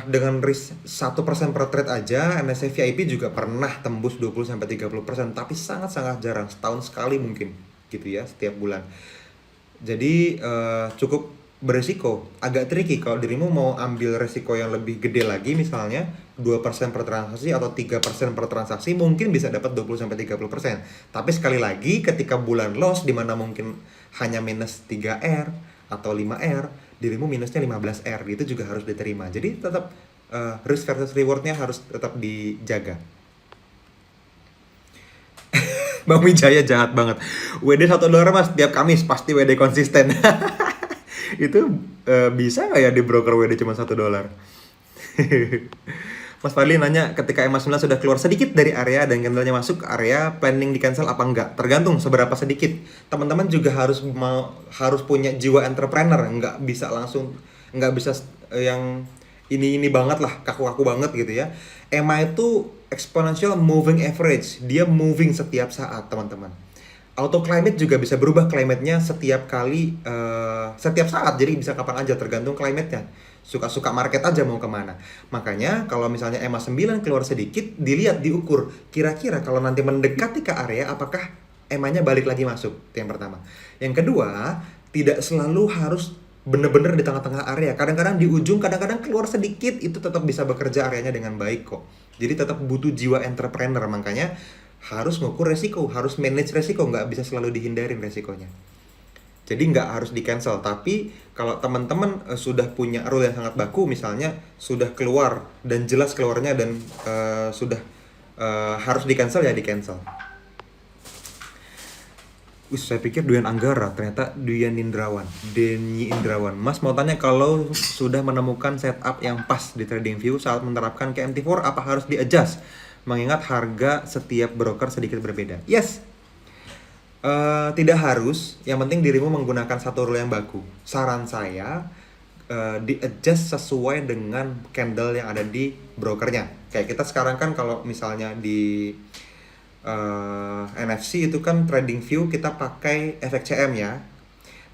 A: dengan risk 1% per trade aja, NFC VIP juga pernah tembus 20-30%, tapi sangat-sangat jarang, setahun sekali mungkin gitu ya, setiap bulan. Jadi cukup beresiko, agak tricky kalau dirimu mau ambil resiko yang lebih gede lagi, misalnya 2% per transaksi atau 3% per transaksi, mungkin bisa dapat 20-30%. Tapi sekali lagi ketika bulan loss di mana mungkin hanya minus 3R atau 5R, dirimu minusnya 15R, itu juga harus diterima. Jadi tetap risk versus rewardnya harus tetap dijaga. Bang Wijaya jahat banget. WD $1 mas, tiap Kamis pasti WD konsisten. Itu bisa nggak ya di broker WD cuma $1? Mas Fadli nanya, ketika EMA 9 sudah keluar sedikit dari area dan candlenya masuk ke area, planning di cancel apa enggak? Tergantung seberapa sedikit. Teman-teman juga harus punya jiwa entrepreneur, nggak bisa yang ini banget lah, kaku-kaku banget gitu ya. EMA itu exponential moving average, dia moving setiap saat teman-teman. Auto climate juga bisa berubah climate-nya setiap kali, setiap saat, jadi bisa kapan aja tergantung climate-nya. Suka-suka market aja mau kemana. Makanya kalau misalnya EMA 9 keluar sedikit, dilihat, diukur kira-kira kalau nanti mendekati ke area apakah EMA-nya balik lagi masuk. Itu yang pertama. Yang kedua, tidak selalu harus bener-bener di tengah-tengah area. Kadang-kadang di ujung, kadang-kadang keluar sedikit, itu tetap bisa bekerja areanya dengan baik kok. Jadi tetap butuh jiwa entrepreneur, makanya harus ngukur resiko, harus manage resiko, nggak bisa selalu dihindarin resikonya. Jadi nggak harus di cancel, tapi kalau teman-teman sudah punya rule yang sangat baku, misalnya sudah keluar dan jelas keluarnya dan sudah harus di cancel, ya di cancel. Saya pikir Duyan Anggara, ternyata Duyan Indrawan, Denny Indrawan. Mas mau tanya, kalau sudah menemukan setup yang pas di TradingView saat menerapkan KMT4, apa harus di-adjust? Mengingat harga setiap broker sedikit berbeda. Yes, tidak harus, yang penting dirimu menggunakan satu rule yang baku. Saran saya, di-adjust sesuai dengan candle yang ada di brokernya. Kayak kita sekarang kan kalau misalnya di NFC itu kan TradingView kita pakai FXCM ya.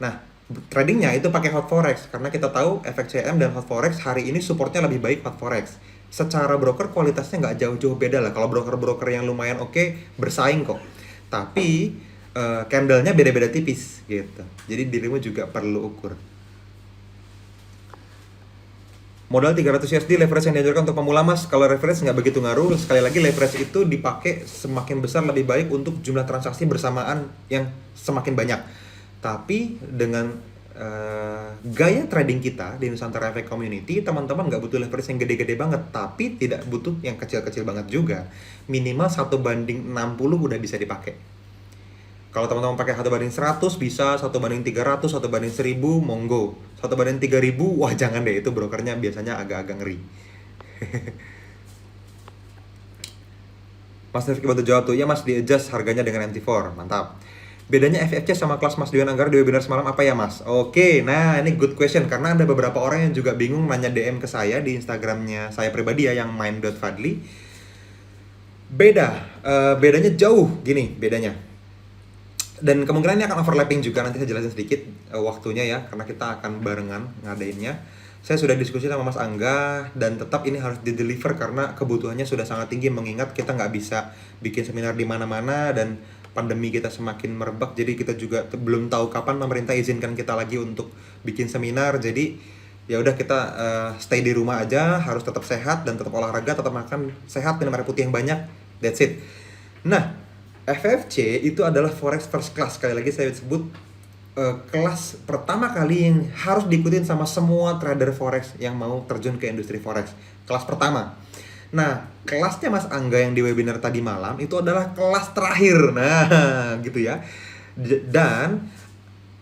A: Nah, tradingnya itu pakai Hot Forex karena kita tahu FXCM dan Hot Forex hari ini supportnya lebih baik Hot Forex. Secara broker kualitasnya nggak jauh-jauh beda lah. Kalau broker-broker yang lumayan oke, bersaing kok. Tapi candlenya beda-beda tipis gitu. Jadi dirimu juga perlu ukur. Modal 300 USD leverage yang diajarkan untuk pemula mas, kalau leverage nggak begitu ngaruh. Sekali lagi leverage itu dipakai semakin besar lebih baik untuk jumlah transaksi bersamaan yang semakin banyak. Tapi dengan gaya trading kita di Nusantara Efek Community, teman-teman nggak butuh leverage yang gede-gede banget, tapi tidak butuh yang kecil-kecil banget juga. Minimal 1/60 udah bisa dipakai. Kalau teman-teman pakai 1/100 bisa, 1/300, 1/1000 monggo. 1/3000 wah jangan deh, itu brokernya biasanya agak-agak ngeri. Mas Rifki bantu jawab tuh. Ya mas, di-adjust harganya dengan MT4, mantap. Bedanya FFC sama kelas Mas Duyan Anggara di webinar semalam apa ya mas? Oke, nah ini good question, karena ada beberapa orang yang juga bingung nanya DM ke saya di Instagramnya saya pribadi ya, yang mind.fadli. Bedanya jauh gini bedanya. Dan kemungkinan ini akan overlapping juga, nanti saya jelasin sedikit waktunya ya, karena kita akan barengan ngadainnya. Saya sudah diskusi sama Mas Angga, dan tetap ini harus di-deliver karena kebutuhannya sudah sangat tinggi, mengingat kita nggak bisa bikin seminar di mana-mana, dan pandemi kita semakin merebak, jadi kita juga belum tahu kapan pemerintah izinkan kita lagi untuk bikin seminar. Jadi ya udah kita stay di rumah aja, harus tetap sehat dan tetap olahraga, tetap makan sehat, minum air putih yang banyak, that's it. Nah, FFC itu adalah forex first class, sekali lagi saya sebut kelas pertama kali yang harus diikutin sama semua trader forex yang mau terjun ke industri forex, kelas pertama. Nah, kelasnya Mas Angga yang di webinar tadi malam itu adalah kelas terakhir. Nah, gitu ya. Dan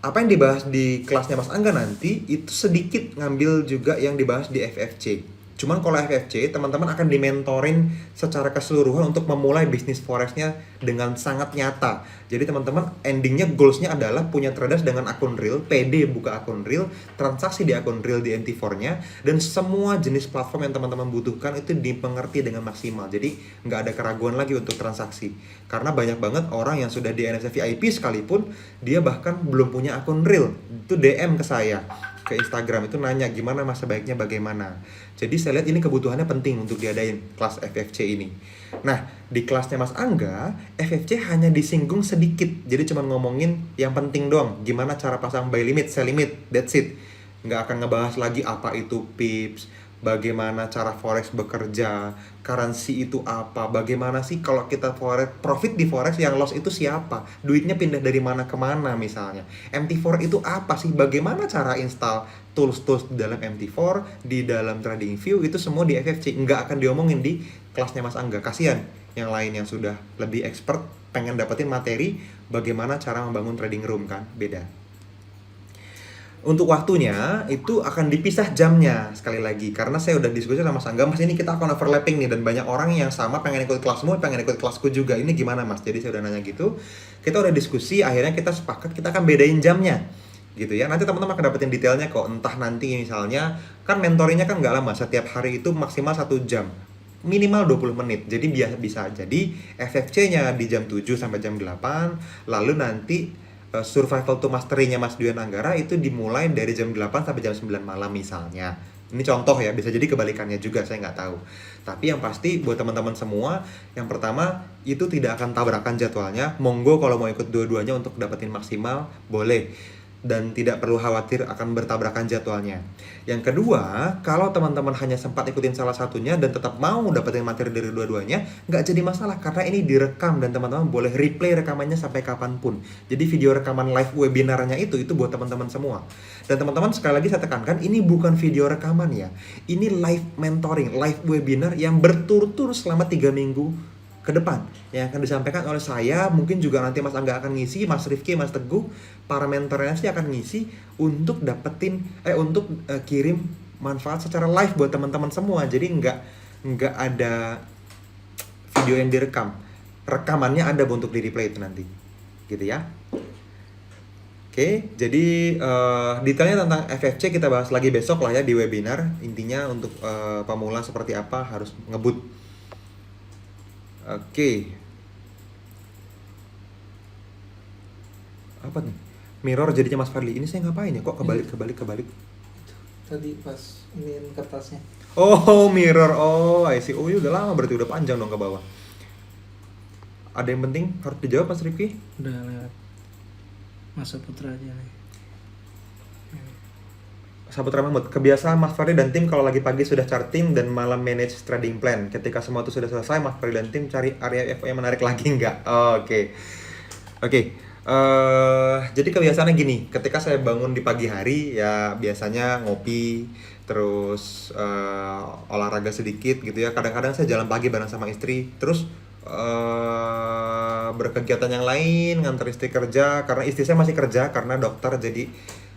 A: apa yang dibahas di kelasnya Mas Angga nanti itu sedikit ngambil juga yang dibahas di FFC. Cuman kalau FFC, teman-teman akan dimentorin secara keseluruhan untuk memulai bisnis forexnya dengan sangat nyata. Jadi teman-teman endingnya, goalsnya adalah punya traders dengan akun real, PD buka akun real, transaksi di akun real di MT4-nya, dan semua jenis platform yang teman-teman butuhkan itu dimengerti dengan maksimal. Jadi nggak ada keraguan lagi untuk transaksi. Karena banyak banget orang yang sudah di NSF VIP sekalipun, dia bahkan belum punya akun real. Itu DM ke saya, ke Instagram, itu nanya gimana mas, sebaiknya bagaimana. Jadi saya lihat ini kebutuhannya penting untuk diadain kelas FFC ini. Nah, di kelasnya Mas Angga, FFC hanya disinggung sedikit. Jadi cuma ngomongin yang penting doang, gimana cara pasang buy limit, sell limit, that's it. Nggak akan ngebahas lagi apa itu pips, bagaimana cara forex bekerja, currency itu apa, bagaimana sih kalau kita forex, profit di forex, yang loss itu siapa, duitnya pindah dari mana ke mana misalnya, MT4 itu apa sih, bagaimana cara install tools-tools di dalam MT4, di dalam TradingView, itu semua di FFC. Nggak akan diomongin di kelasnya Mas Angga. Kasian yang lain yang sudah lebih expert pengen dapetin materi bagaimana cara membangun trading room, kan beda. Untuk waktunya itu akan dipisah jamnya, sekali lagi karena saya udah diskusi sama Mas Angga, Mas ini kita akan overlapping nih, dan banyak orang yang sama pengen ikut kelasmu, pengen ikut kelasku juga, ini gimana Mas? Jadi saya udah nanya gitu, kita udah diskusi, akhirnya kita sepakat kita akan bedain jamnya gitu ya. Nanti teman-teman akan dapetin detailnya kok, entah nanti misalnya kan mentoringnya kan nggak lama, setiap hari itu maksimal 1 jam, minimal 20 menit. Jadi bisa jadi FFC-nya di jam 7 sampai jam 8, lalu nanti survival to mastery-nya Mas Duyan Anggara itu dimulai dari jam 8 sampai jam 9 malam misalnya. Ini contoh ya, bisa jadi kebalikannya juga, saya nggak tahu. Tapi yang pasti buat teman-teman semua, yang pertama itu tidak akan tabrakan jadwalnya. Monggo kalau mau ikut dua-duanya untuk dapetin maksimal, boleh. Dan tidak perlu khawatir akan bertabrakan jadwalnya. Yang kedua, kalau teman-teman hanya sempat ikutin salah satunya dan tetap mau dapetin materi dari dua-duanya, nggak jadi masalah karena ini direkam dan teman-teman boleh replay rekamannya sampai kapanpun. Jadi video rekaman live webinarnya itu buat teman-teman semua. Dan teman-teman sekali lagi saya tekankan, ini bukan video rekaman ya. Ini live mentoring, live webinar yang berturut-turut selama 3 minggu ke depan yang akan disampaikan oleh saya, mungkin juga nanti Mas Angga akan ngisi, Mas Rifki, Mas Teguh, para mentornya sih akan ngisi untuk dapetin kirim manfaat secara live buat teman-teman semua. Jadi nggak ada video yang direkam, rekamannya ada untuk di replay itu nanti, gitu ya. Oke, jadi detailnya tentang FFC kita bahas lagi besok lah ya di webinar. Intinya untuk pemula seperti apa harus ngebut. Oke. Apa nih? Mirror jadinya Mas Fadli. Ini saya ngapain ya? Kok kebalik?
B: Tadi pas iniin kertasnya.
A: Oh, mirror. Oh, I see. Oh, udah lama berarti, udah panjang dong ke bawah. Ada yang penting harus dijawab Mas Rifki?
B: Udah lewat. Masa Putra aja nih.
A: Sahabat Mahmud, kebiasaan Mas Fadli dan tim kalau lagi pagi sudah charting dan malam manage trading plan. Ketika semua itu sudah selesai, Mas Fadli dan tim cari area FO yang menarik lagi nggak? Oke. Jadi kebiasaannya gini, ketika saya bangun di pagi hari ya biasanya ngopi, terus olahraga sedikit gitu ya. Kadang-kadang saya jalan pagi bareng sama istri, terus berkegiatan yang lain, nganter istri kerja, karena istri saya masih kerja karena dokter, jadi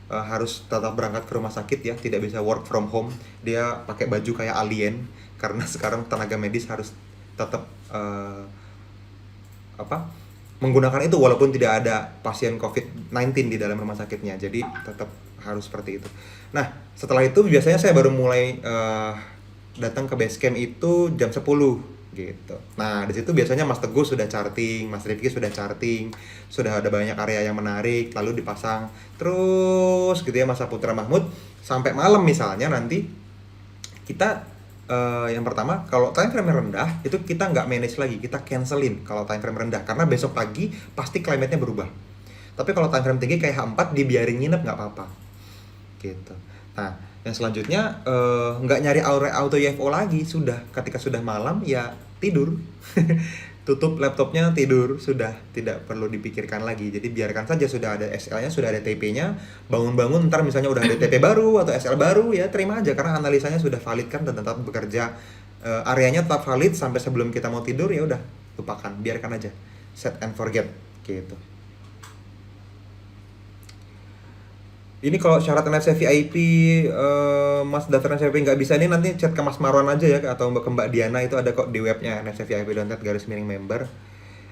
A: harus tetap berangkat ke rumah sakit ya, tidak bisa work from home. Dia pakai baju kayak alien karena sekarang tenaga medis harus tetap menggunakan itu walaupun tidak ada pasien COVID-19 di dalam rumah sakitnya. Jadi tetap harus seperti itu. Nah, setelah itu biasanya saya baru mulai datang ke base camp itu jam 10 gitu. Nah, di situ biasanya Mas Teguh sudah charting, Mas Rifki sudah charting, sudah ada banyak area yang menarik, lalu dipasang terus gitu ya Mas Putra Mahmud sampai malam misalnya. Nanti kita yang pertama, kalau time frame rendah itu kita nggak manage lagi, kita cancelin kalau time frame rendah karena besok pagi pasti climate-nya berubah. Tapi kalau time frame tinggi kayak H4 dibiarin nginep nggak apa-apa gitu. Nah, yang selanjutnya nggak nyari auto UFO lagi, sudah ketika sudah malam ya tidur. Tutup laptopnya, tidur, sudah tidak perlu dipikirkan lagi. Jadi biarkan saja, sudah ada SL-nya, sudah ada TP-nya. Bangun-bangun ntar misalnya udah ada TP baru atau SL baru, ya terima aja karena analisanya sudah valid kan dan tetap bekerja. Areanya tetap valid sampai sebelum kita mau tidur, ya udah lupakan, biarkan aja. Set and forget gitu. Ini kalau syarat NFC VIP, Mas daftar NFC VIP nggak bisa, ini nanti chat ke Mas Marwan aja ya, atau ke Mbak Diana, itu ada kok di webnya nfcvip.net/member.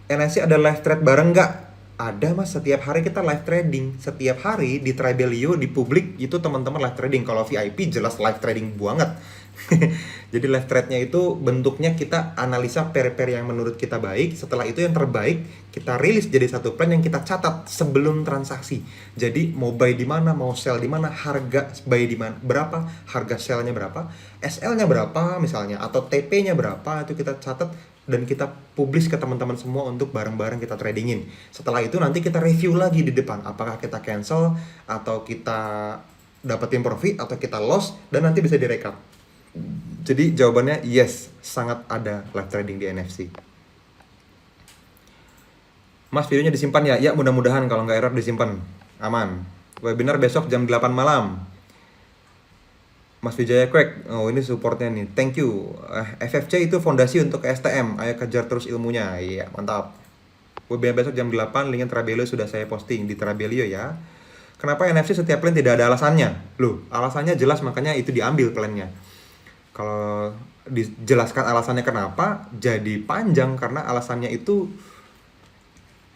A: NFC ada live trade bareng nggak? Ada Mas, setiap hari kita live trading. Setiap hari di Tribelio, di publik, itu teman-teman live trading. Kalau VIP jelas live trading banget. Jadi live trade-nya itu bentuknya kita analisa pair-pair yang menurut kita baik. Setelah itu yang terbaik kita rilis jadi satu plan yang kita catat sebelum transaksi. Jadi mau buy di mana, mau sell di mana, harga buy di mana berapa, harga sell-nya berapa, SL-nya berapa misalnya, atau TP-nya berapa, itu kita catat dan kita publish ke teman-teman semua untuk bareng-bareng kita tradingin. Setelah itu nanti kita review lagi di depan, apakah kita cancel atau kita dapetin profit atau kita loss, dan nanti bisa direkap. Jadi jawabannya yes, sangat ada live trading di NFC. Mas, videonya disimpan ya? Ya, mudah-mudahan kalau nggak error disimpan. Aman. Webinar besok jam 8 malam. Mas Wijaya Kwek, oh ini supportnya nih, thank you. FFC itu fondasi untuk STM, ayo kejar terus ilmunya. Iya, mantap. Webinar besok jam 8, linknya Trabelio sudah saya posting di Trabelio ya. Kenapa NFC setiap plan tidak ada alasannya? Loh, alasannya jelas, makanya itu diambil plannya. Kalau dijelaskan alasannya kenapa, jadi panjang karena alasannya itu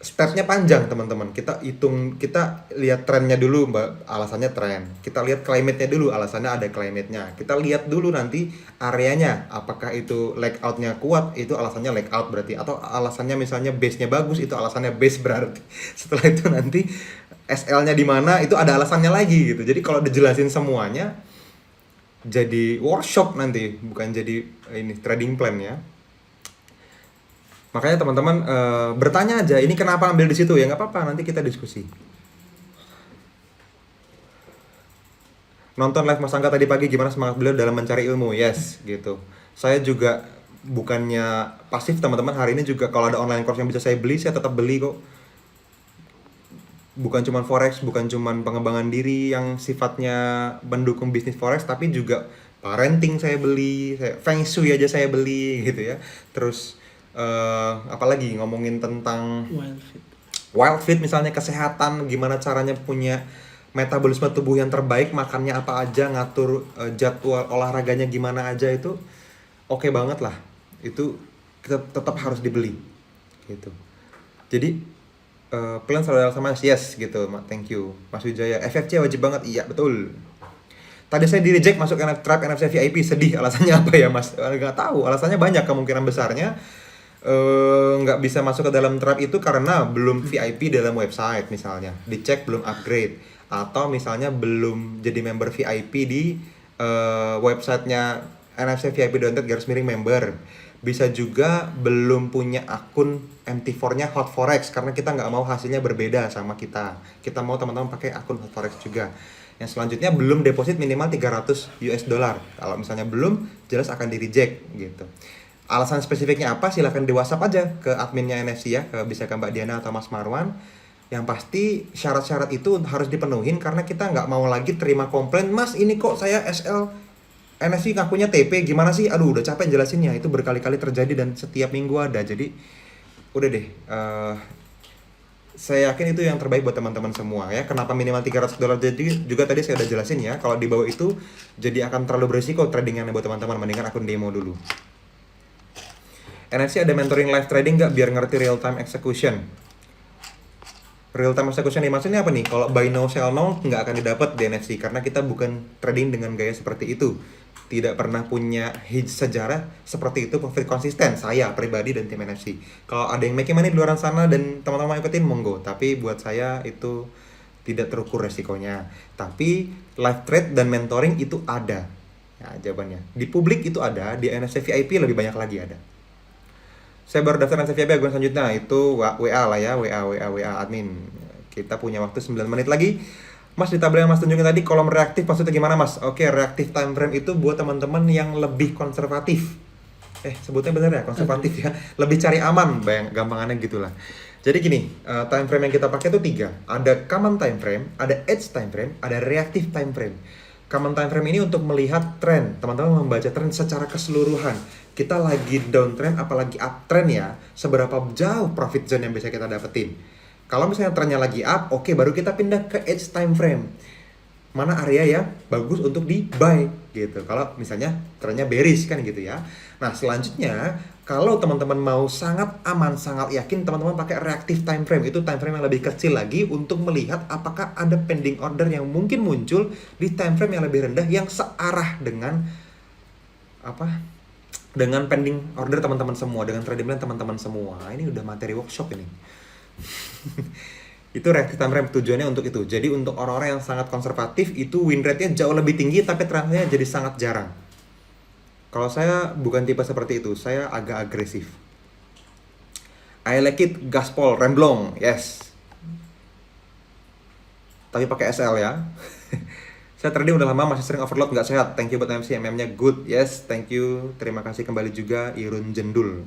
A: stepnya panjang teman-teman. Kita hitung, kita lihat trennya dulu mbak, alasannya tren. Kita lihat climate-nya dulu, alasannya ada climate-nya. Kita lihat dulu nanti areanya, apakah itu leg out-nya kuat, itu alasannya leg out berarti. Atau alasannya misalnya base-nya bagus, itu alasannya base berarti. Setelah itu nanti SL-nya di mana, itu ada alasannya lagi gitu. Jadi kalau dijelasin semuanya, jadi workshop nanti, bukan jadi ini trading plan ya. Makanya teman-teman bertanya aja, ini kenapa ambil di situ ya, nggak apa-apa, nanti kita diskusi. Nonton live Mas Angga tadi pagi, gimana semangat beliau dalam mencari ilmu? Yes, gitu. Saya juga bukannya pasif teman-teman, hari ini juga kalau ada online course yang bisa saya beli, saya tetap beli kok. Bukan cuma forex, bukan cuma pengembangan diri yang sifatnya mendukung bisnis forex, tapi juga parenting saya beli, feng shui aja saya beli gitu ya. Terus apalagi ngomongin tentang wild fit misalnya, kesehatan, gimana caranya punya metabolisme tubuh yang terbaik, makannya apa aja, ngatur jadwal olahraganya gimana aja, itu oke banget lah. Itu kita tetap harus dibeli gitu. Jadi plan selalu sama, yes gitu, thank you Mas Wijaya. FFC wajib banget, iya betul. Tadi saya di reject masuk trap NFC VIP, sedih. Alasannya apa ya Mas? Nggak tahu, alasannya banyak, kemungkinan besarnya nggak bisa masuk ke dalam trap itu karena belum VIP dalam website misalnya, dicek belum upgrade, atau misalnya belum jadi member VIP di websitenya nfcvip.net/member. Bisa juga belum punya akun MT4-nya Hot Forex, karena kita nggak mau hasilnya berbeda sama kita. Kita mau teman-teman pakai akun Hot Forex juga. Yang selanjutnya belum deposit minimal 300 US dollar. Kalau misalnya belum, jelas akan di reject gitu. Alasan spesifiknya apa? Silahkan di WhatsApp aja ke adminnya NFC ya, bisa ke Mbak Diana atau Mas Marwan. Yang pasti syarat-syarat itu harus dipenuhin, karena kita nggak mau lagi terima komplain, Mas ini kok saya SL NFC ngakunya TP, gimana sih? Aduh, udah capek jelasinnya. Itu berkali-kali terjadi dan setiap minggu ada. Jadi udah deh, saya yakin itu yang terbaik buat teman-teman semua ya. Kenapa minimal 300 dolar? Jadi juga tadi saya udah jelasin ya, kalau di bawah itu jadi akan terlalu berisiko tradingnya buat teman-teman, mendingan akun demo dulu. NFC ada mentoring live trading nggak biar ngerti real time execution? Real time execution ini maksudnya apa nih? Kalau buy now sell now nggak akan didapat di NFC, karena kita bukan trading dengan gaya seperti itu. Tidak pernah punya sejarah seperti itu, profit konsisten, saya pribadi dan tim NFC. Kalau ada yang making money di luar sana dan teman-teman ikutin, monggo. Tapi buat saya itu tidak terukur resikonya. Tapi live trade dan mentoring itu ada. Ya, jawabannya. Di publik itu ada, di NFC VIP lebih banyak lagi ada. Saya baru daftar NFC VIP, agun selanjutnya itu WA lah ya, WA admin. Kita punya waktu 9 menit lagi. Mas, di tabel yang Mas tunjukin tadi kolom reaktif maksudnya gimana Mas? Oke, reaktif time frame itu buat teman-teman yang lebih konservatif. Sebutnya bener ya, konservatif ya. Lebih cari aman, gampangannya gitulah. Jadi gini, time frame yang kita pakai itu 3. Ada common time frame, ada edge time frame, ada reactive time frame. Common time frame ini untuk melihat tren, teman-teman membaca tren secara keseluruhan. Kita lagi downtrend apalagi uptrend ya, seberapa jauh profit zone yang bisa kita dapetin. Kalau misalnya trennya lagi up, oke, baru kita pindah ke edge time frame. Mana area yang bagus untuk di buy gitu. Kalau misalnya trennya bearish kan gitu ya. Nah, selanjutnya kalau teman-teman mau sangat aman, sangat yakin, teman-teman pakai reactive time frame. Itu time frame yang lebih kecil lagi untuk melihat apakah ada pending order yang mungkin muncul di time frame yang lebih rendah yang searah dengan dengan pending order teman-teman semua, dengan trading plan teman-teman semua. Ini udah materi workshop ini. Itu reactive time frame tujuannya untuk itu. Jadi untuk orang-orang yang sangat konservatif itu win rate-nya jauh lebih tinggi tapi transnya jadi sangat jarang. Kalau saya bukan tipe seperti itu, saya agak agresif. I like it gaspol, remblong, yes. Tapi pakai SL ya. Saya trading udah lama, masih sering overload, nggak sehat. Thank you buat MC, MM-nya good, yes, thank you. Terima kasih kembali juga, Irun Jendul.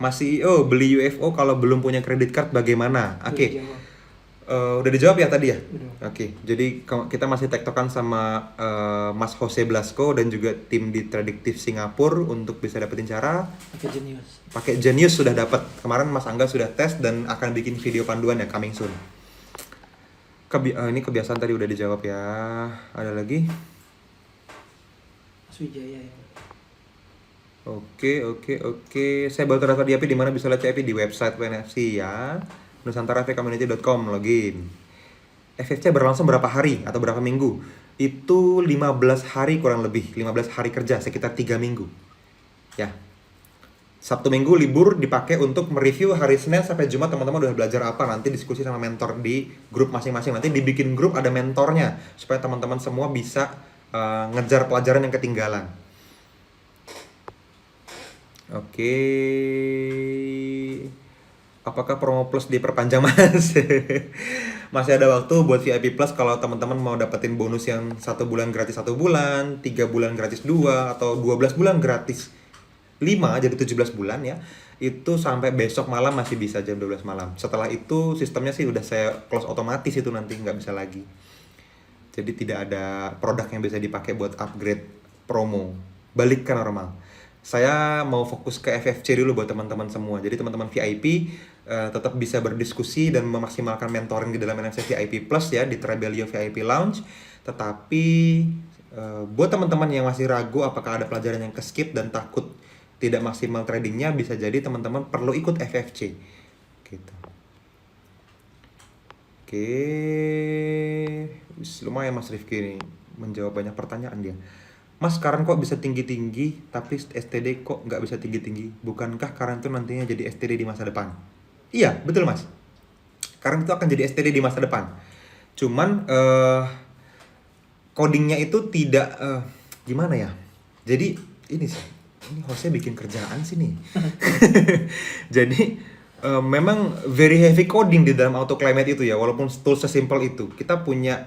A: Mas CEO, beli UFO kalau belum punya kredit card bagaimana? Oke. Udah dijawab ya tadi ya? Oke. Jadi kita masih tektokan sama Mas Jose Blasco dan juga tim di Predictive Singapura untuk bisa dapetin cara. Pakai Genius sudah dapat. Kemarin Mas Angga sudah tes dan akan bikin video panduan ya, coming soon. Ini kebiasaan tadi udah dijawab ya. Ada lagi?
B: Mas Wijaya ya.
A: Oke. Saya baru terdaftar di API, di mana bisa lihat API di website WNFC ya. nusantarafcommunity.com, login. FFC berlangsung berapa hari atau berapa minggu? Itu 15 hari kurang lebih, 15 hari kerja, sekitar 3 minggu. Ya. Sabtu Minggu libur dipakai untuk mereview, hari Senin sampai Jumat teman-teman udah belajar apa, nanti diskusi sama mentor di grup masing-masing. Nanti dibikin grup ada mentornya supaya teman-teman semua bisa ngejar pelajaran yang ketinggalan. Oke. Apakah promo plus diperpanjang Mas? Masih ada waktu buat VIP plus kalau teman-teman mau dapetin bonus yang 1 bulan gratis 1 bulan, 3 bulan gratis 2, atau 12 bulan gratis 5, jadi 17 bulan ya. Itu sampai besok malam masih bisa jam 12 malam. Setelah itu sistemnya sih udah saya close otomatis, itu nanti nggak bisa lagi. Jadi tidak ada produk yang bisa dipakai buat upgrade promo. Balik ke normal. Saya mau fokus ke FFC dulu buat teman-teman semua. Jadi teman-teman VIP tetap bisa berdiskusi dan memaksimalkan mentoring di dalam NFC VIP Plus ya, di Trebelio VIP Lounge. Tetapi buat teman-teman yang masih ragu apakah ada pelajaran yang ke-skip dan takut tidak maksimal tradingnya, bisa jadi teman-teman perlu ikut FFC gitu. Oke. Lumayan Mas Rifki ini menjawab banyak pertanyaan dia. Mas, sekarang kok bisa tinggi-tinggi, tapi STD kok nggak bisa tinggi-tinggi? Bukankah Karan itu nantinya jadi STD di masa depan? Iya, betul Mas. Karan itu akan jadi STD di masa depan. Cuman, codingnya itu tidak, gimana ya? Jadi, ini Jose bikin kerjaan sih nih. Jadi, memang very heavy coding di dalam AutoClimate itu ya, walaupun tools sesimpel itu. Kita punya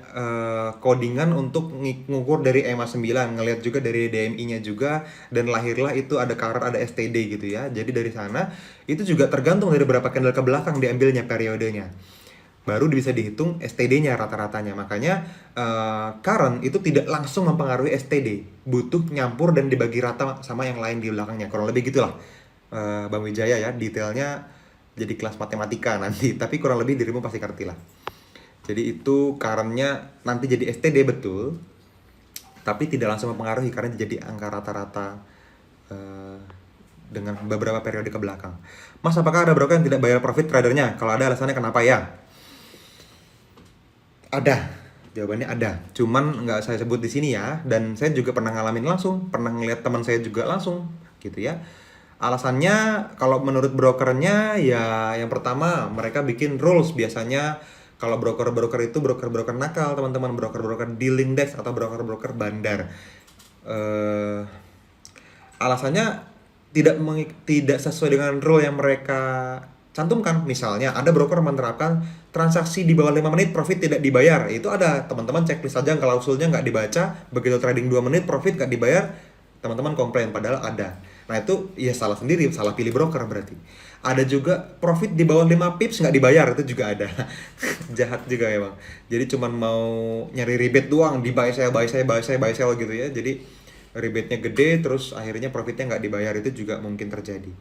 A: codingan untuk ngukur dari EMA 9, ngelihat juga dari DMI-nya juga, dan lahirlah itu ada Karat, ada STD gitu ya. Jadi dari sana, itu juga tergantung dari berapa candle ke belakang diambilnya periodenya. Baru bisa dihitung STD-nya rata-ratanya. Makanya current itu tidak langsung mempengaruhi STD. Butuh nyampur dan dibagi rata sama yang lain di belakangnya. Kurang lebih gitulah Bang Wijaya ya, detailnya jadi kelas matematika nanti, tapi kurang lebih dirimu pasti ngerti lah. Jadi itu current-nya nanti jadi STD betul, tapi tidak langsung mempengaruhi karena jadi angka rata-rata dengan beberapa periode ke belakang. Mas, apakah ada broker yang tidak bayar profit tradernya? Kalau ada, alasannya kenapa ya? Ada, jawabannya ada. Cuman nggak saya sebut di sini ya, dan saya juga pernah ngalamin langsung, pernah ngeliat teman saya juga langsung gitu ya. Alasannya kalau menurut brokernya ya, yang pertama mereka bikin rules. Biasanya kalau broker-broker itu broker-broker nakal teman-teman, broker-broker dealing desk atau broker-broker bandar. Alasannya tidak sesuai dengan rule yang mereka cantumkan. Misalnya ada broker menerapkan transaksi di bawah 5 menit profit tidak dibayar. Itu ada, teman-teman checklist aja, klausulnya nggak dibaca, begitu trading 2 menit profit nggak dibayar, teman-teman komplain, padahal ada. Nah itu ya salah sendiri, salah pilih broker berarti. Ada juga profit di bawah 5 pips nggak dibayar, itu juga ada. Jahat juga emang. Jadi cuman mau nyari rebate doang, di buy sell gitu ya. Jadi rebate-nya gede, terus akhirnya profitnya nggak dibayar, itu juga mungkin terjadi.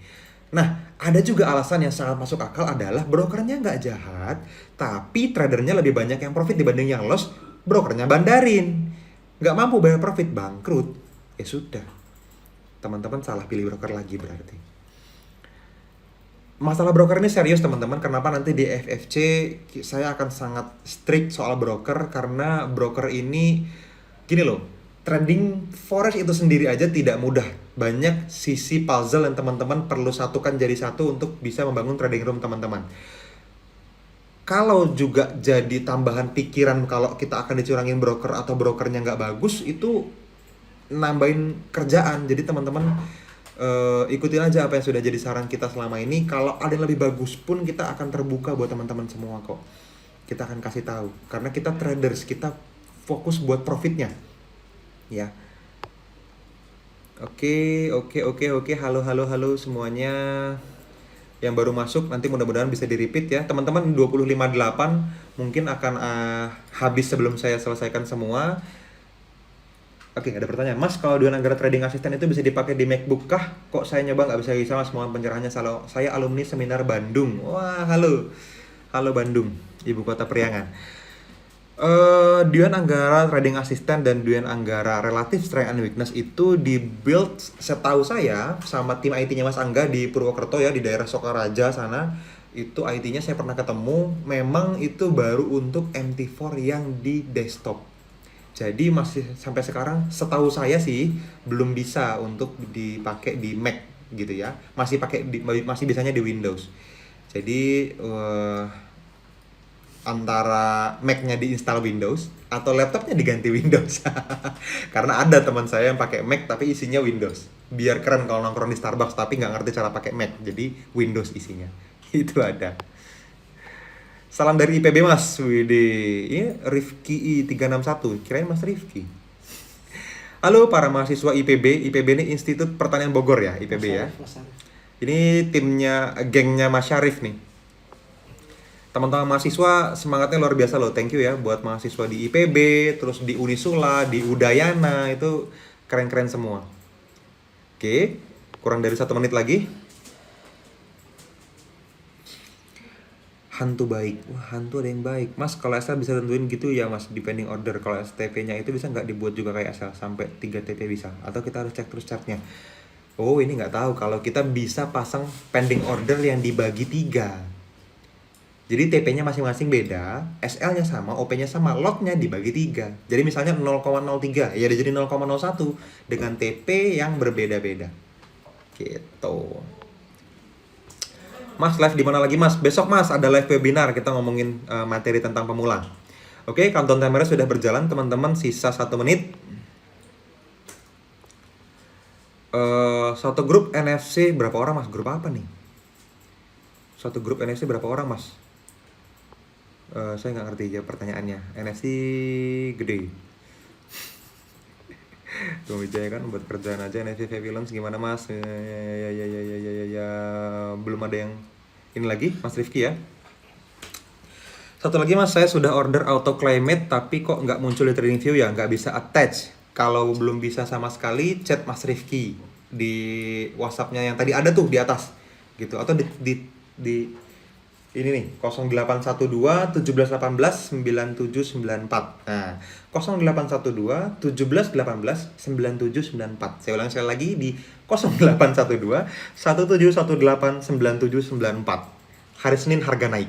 A: Nah, ada juga alasan yang sangat masuk akal adalah brokernya nggak jahat, tapi tradernya lebih banyak yang profit dibanding yang loss, brokernya bandarin. Nggak mampu bayar profit, bangkrut. Ya sudah, teman-teman salah pilih broker lagi berarti. Masalah broker ini serius teman-teman. Kenapa nanti di FFC saya akan sangat strict soal broker, karena broker ini gini loh, trading forex itu sendiri aja tidak mudah. Banyak sisi puzzle yang teman-teman perlu satukan jadi satu untuk bisa membangun trading room teman-teman. Kalau juga jadi tambahan pikiran kalau kita akan dicurangin broker atau brokernya nggak bagus, itu nambahin kerjaan. Jadi teman-teman ikutin aja apa yang sudah jadi saran kita selama ini. Kalau ada yang lebih bagus pun kita akan terbuka buat teman-teman semua kok. Kita akan kasih tahu karena kita traders, kita fokus buat profitnya ya. Oke. Halo semuanya yang baru masuk, nanti mudah-mudahan bisa di-repeat ya. Teman-teman 25.8 mungkin akan habis sebelum saya selesaikan semua. Oke, ada pertanyaan. Mas, kalau Duan Anggara Trading Assistant itu bisa dipakai di MacBook kah? Kok saya nyoba nggak bisa Mas? Mohon pencerahannya. Saya alumni seminar Bandung. Wah, halo Bandung, ibu kota periangan. Duan Anggara Trading Assistant dan Duan Anggara Relative Strength and Weakness itu di-build setahu saya sama tim IT-nya Mas Angga di Purwokerto ya, di daerah Sokaraja sana. Itu IT-nya saya pernah ketemu, memang itu baru untuk MT4 yang di desktop. Jadi masih sampai sekarang setahu saya sih belum bisa untuk dipakai di Mac gitu ya. Masih bisanya di Windows. Jadi antara Mac-nya diinstal Windows atau laptopnya diganti Windows. Karena ada teman saya yang pakai Mac tapi isinya Windows. Biar keren kalau nongkrong di Starbucks tapi nggak ngerti cara pakai Mac. Jadi Windows isinya. Itu ada. Salam dari IPB Mas. Widih. Ini Rifki I361. Kirain Mas Rifki. Halo para mahasiswa IPB. IPB ini Institut Pertanian Bogor ya, IPB ya. Ini timnya, gengnya Mas Syarif nih. Teman-teman mahasiswa semangatnya luar biasa loh. Thank you ya buat mahasiswa di IPB, terus di Unisula, di Udayana, itu keren-keren semua. Oke, kurang dari 1 menit lagi. Hantu baik. Wah, hantu ada yang baik. Mas, kalau SL bisa tentuin gitu ya Mas, depending order. Kalau STP-nya itu bisa nggak dibuat juga kayak SL sampai 3 TP bisa? Atau kita harus cek terus chartnya? Oh, ini nggak tahu. Kalau kita bisa pasang pending order yang dibagi 3. Jadi TP-nya masing-masing beda, SL-nya sama, OP-nya sama, lot-nya dibagi 3. Jadi misalnya 0,03, ya jadi 0,01 dengan TP yang berbeda-beda. Gitu. Mas, live di mana lagi Mas? Besok Mas ada live webinar, kita ngomongin materi tentang pemula. Oke, countdown timernya sudah berjalan teman-teman, sisa 1 menit. Satu grup NFC berapa orang Mas? Grup apa nih? Satu grup NFC berapa orang Mas? Saya nggak ngerti ya pertanyaannya. NFC gede. Tunggu aja kan buat kerjaan aja. NFC Films gimana Mas? Ya, belum ada yang ini lagi Mas Rifki ya. Satu lagi Mas, saya sudah order auto climate tapi kok nggak muncul di TradingView ya, nggak bisa attach. Kalau belum bisa sama sekali, chat Mas Rifki di WhatsApp-nya yang tadi ada tuh di atas gitu, atau di ini nih 0812 1718 9794. Nah, 0812 1718 9794. Saya ulang sekali lagi di 0812 1718 9794. Hari Senin harga naik.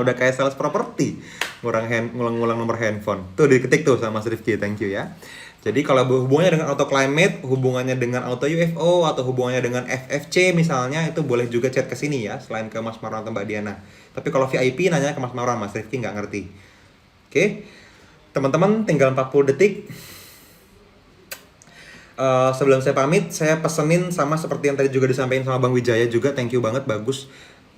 A: Udah kayak sales properti. Ngulang nomor handphone. Tuh diketik tuh sama Mas Rifki, thank you ya. Jadi kalau hubungannya dengan auto climate, hubungannya dengan auto UFO, atau hubungannya dengan FFC misalnya, itu boleh juga chat ke sini ya, selain ke Mas Marwan atau Mbak Diana. Tapi kalau VIP nanya ke Mas Marwan, Mas Rifki nggak ngerti. Oke, teman-teman tinggal 40 detik. Sebelum saya pamit, saya pesenin sama seperti yang tadi juga disampaikan sama Bang Wijaya juga, thank you banget, bagus.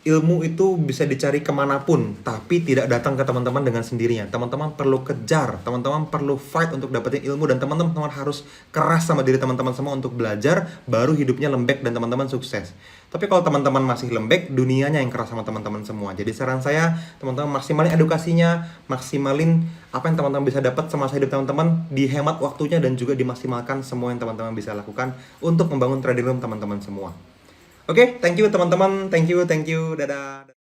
A: ilmu itu bisa dicari kemanapun, tapi tidak datang ke teman-teman dengan sendirinya. Teman-teman perlu kejar, teman-teman perlu fight untuk dapetin ilmu, dan teman-teman harus keras sama diri teman-teman semua untuk belajar, baru hidupnya lembek dan teman-teman sukses. Tapi kalau teman-teman masih lembek, dunianya yang keras sama teman-teman semua. Jadi saran saya, teman-teman maksimalin edukasinya, maksimalin apa yang teman-teman bisa dapat semasa hidup teman-teman, dihemat waktunya dan juga dimaksimalkan semua yang teman-teman bisa lakukan untuk membangun trading room teman-teman semua. Oke, thank you teman-teman, thank you, dadah.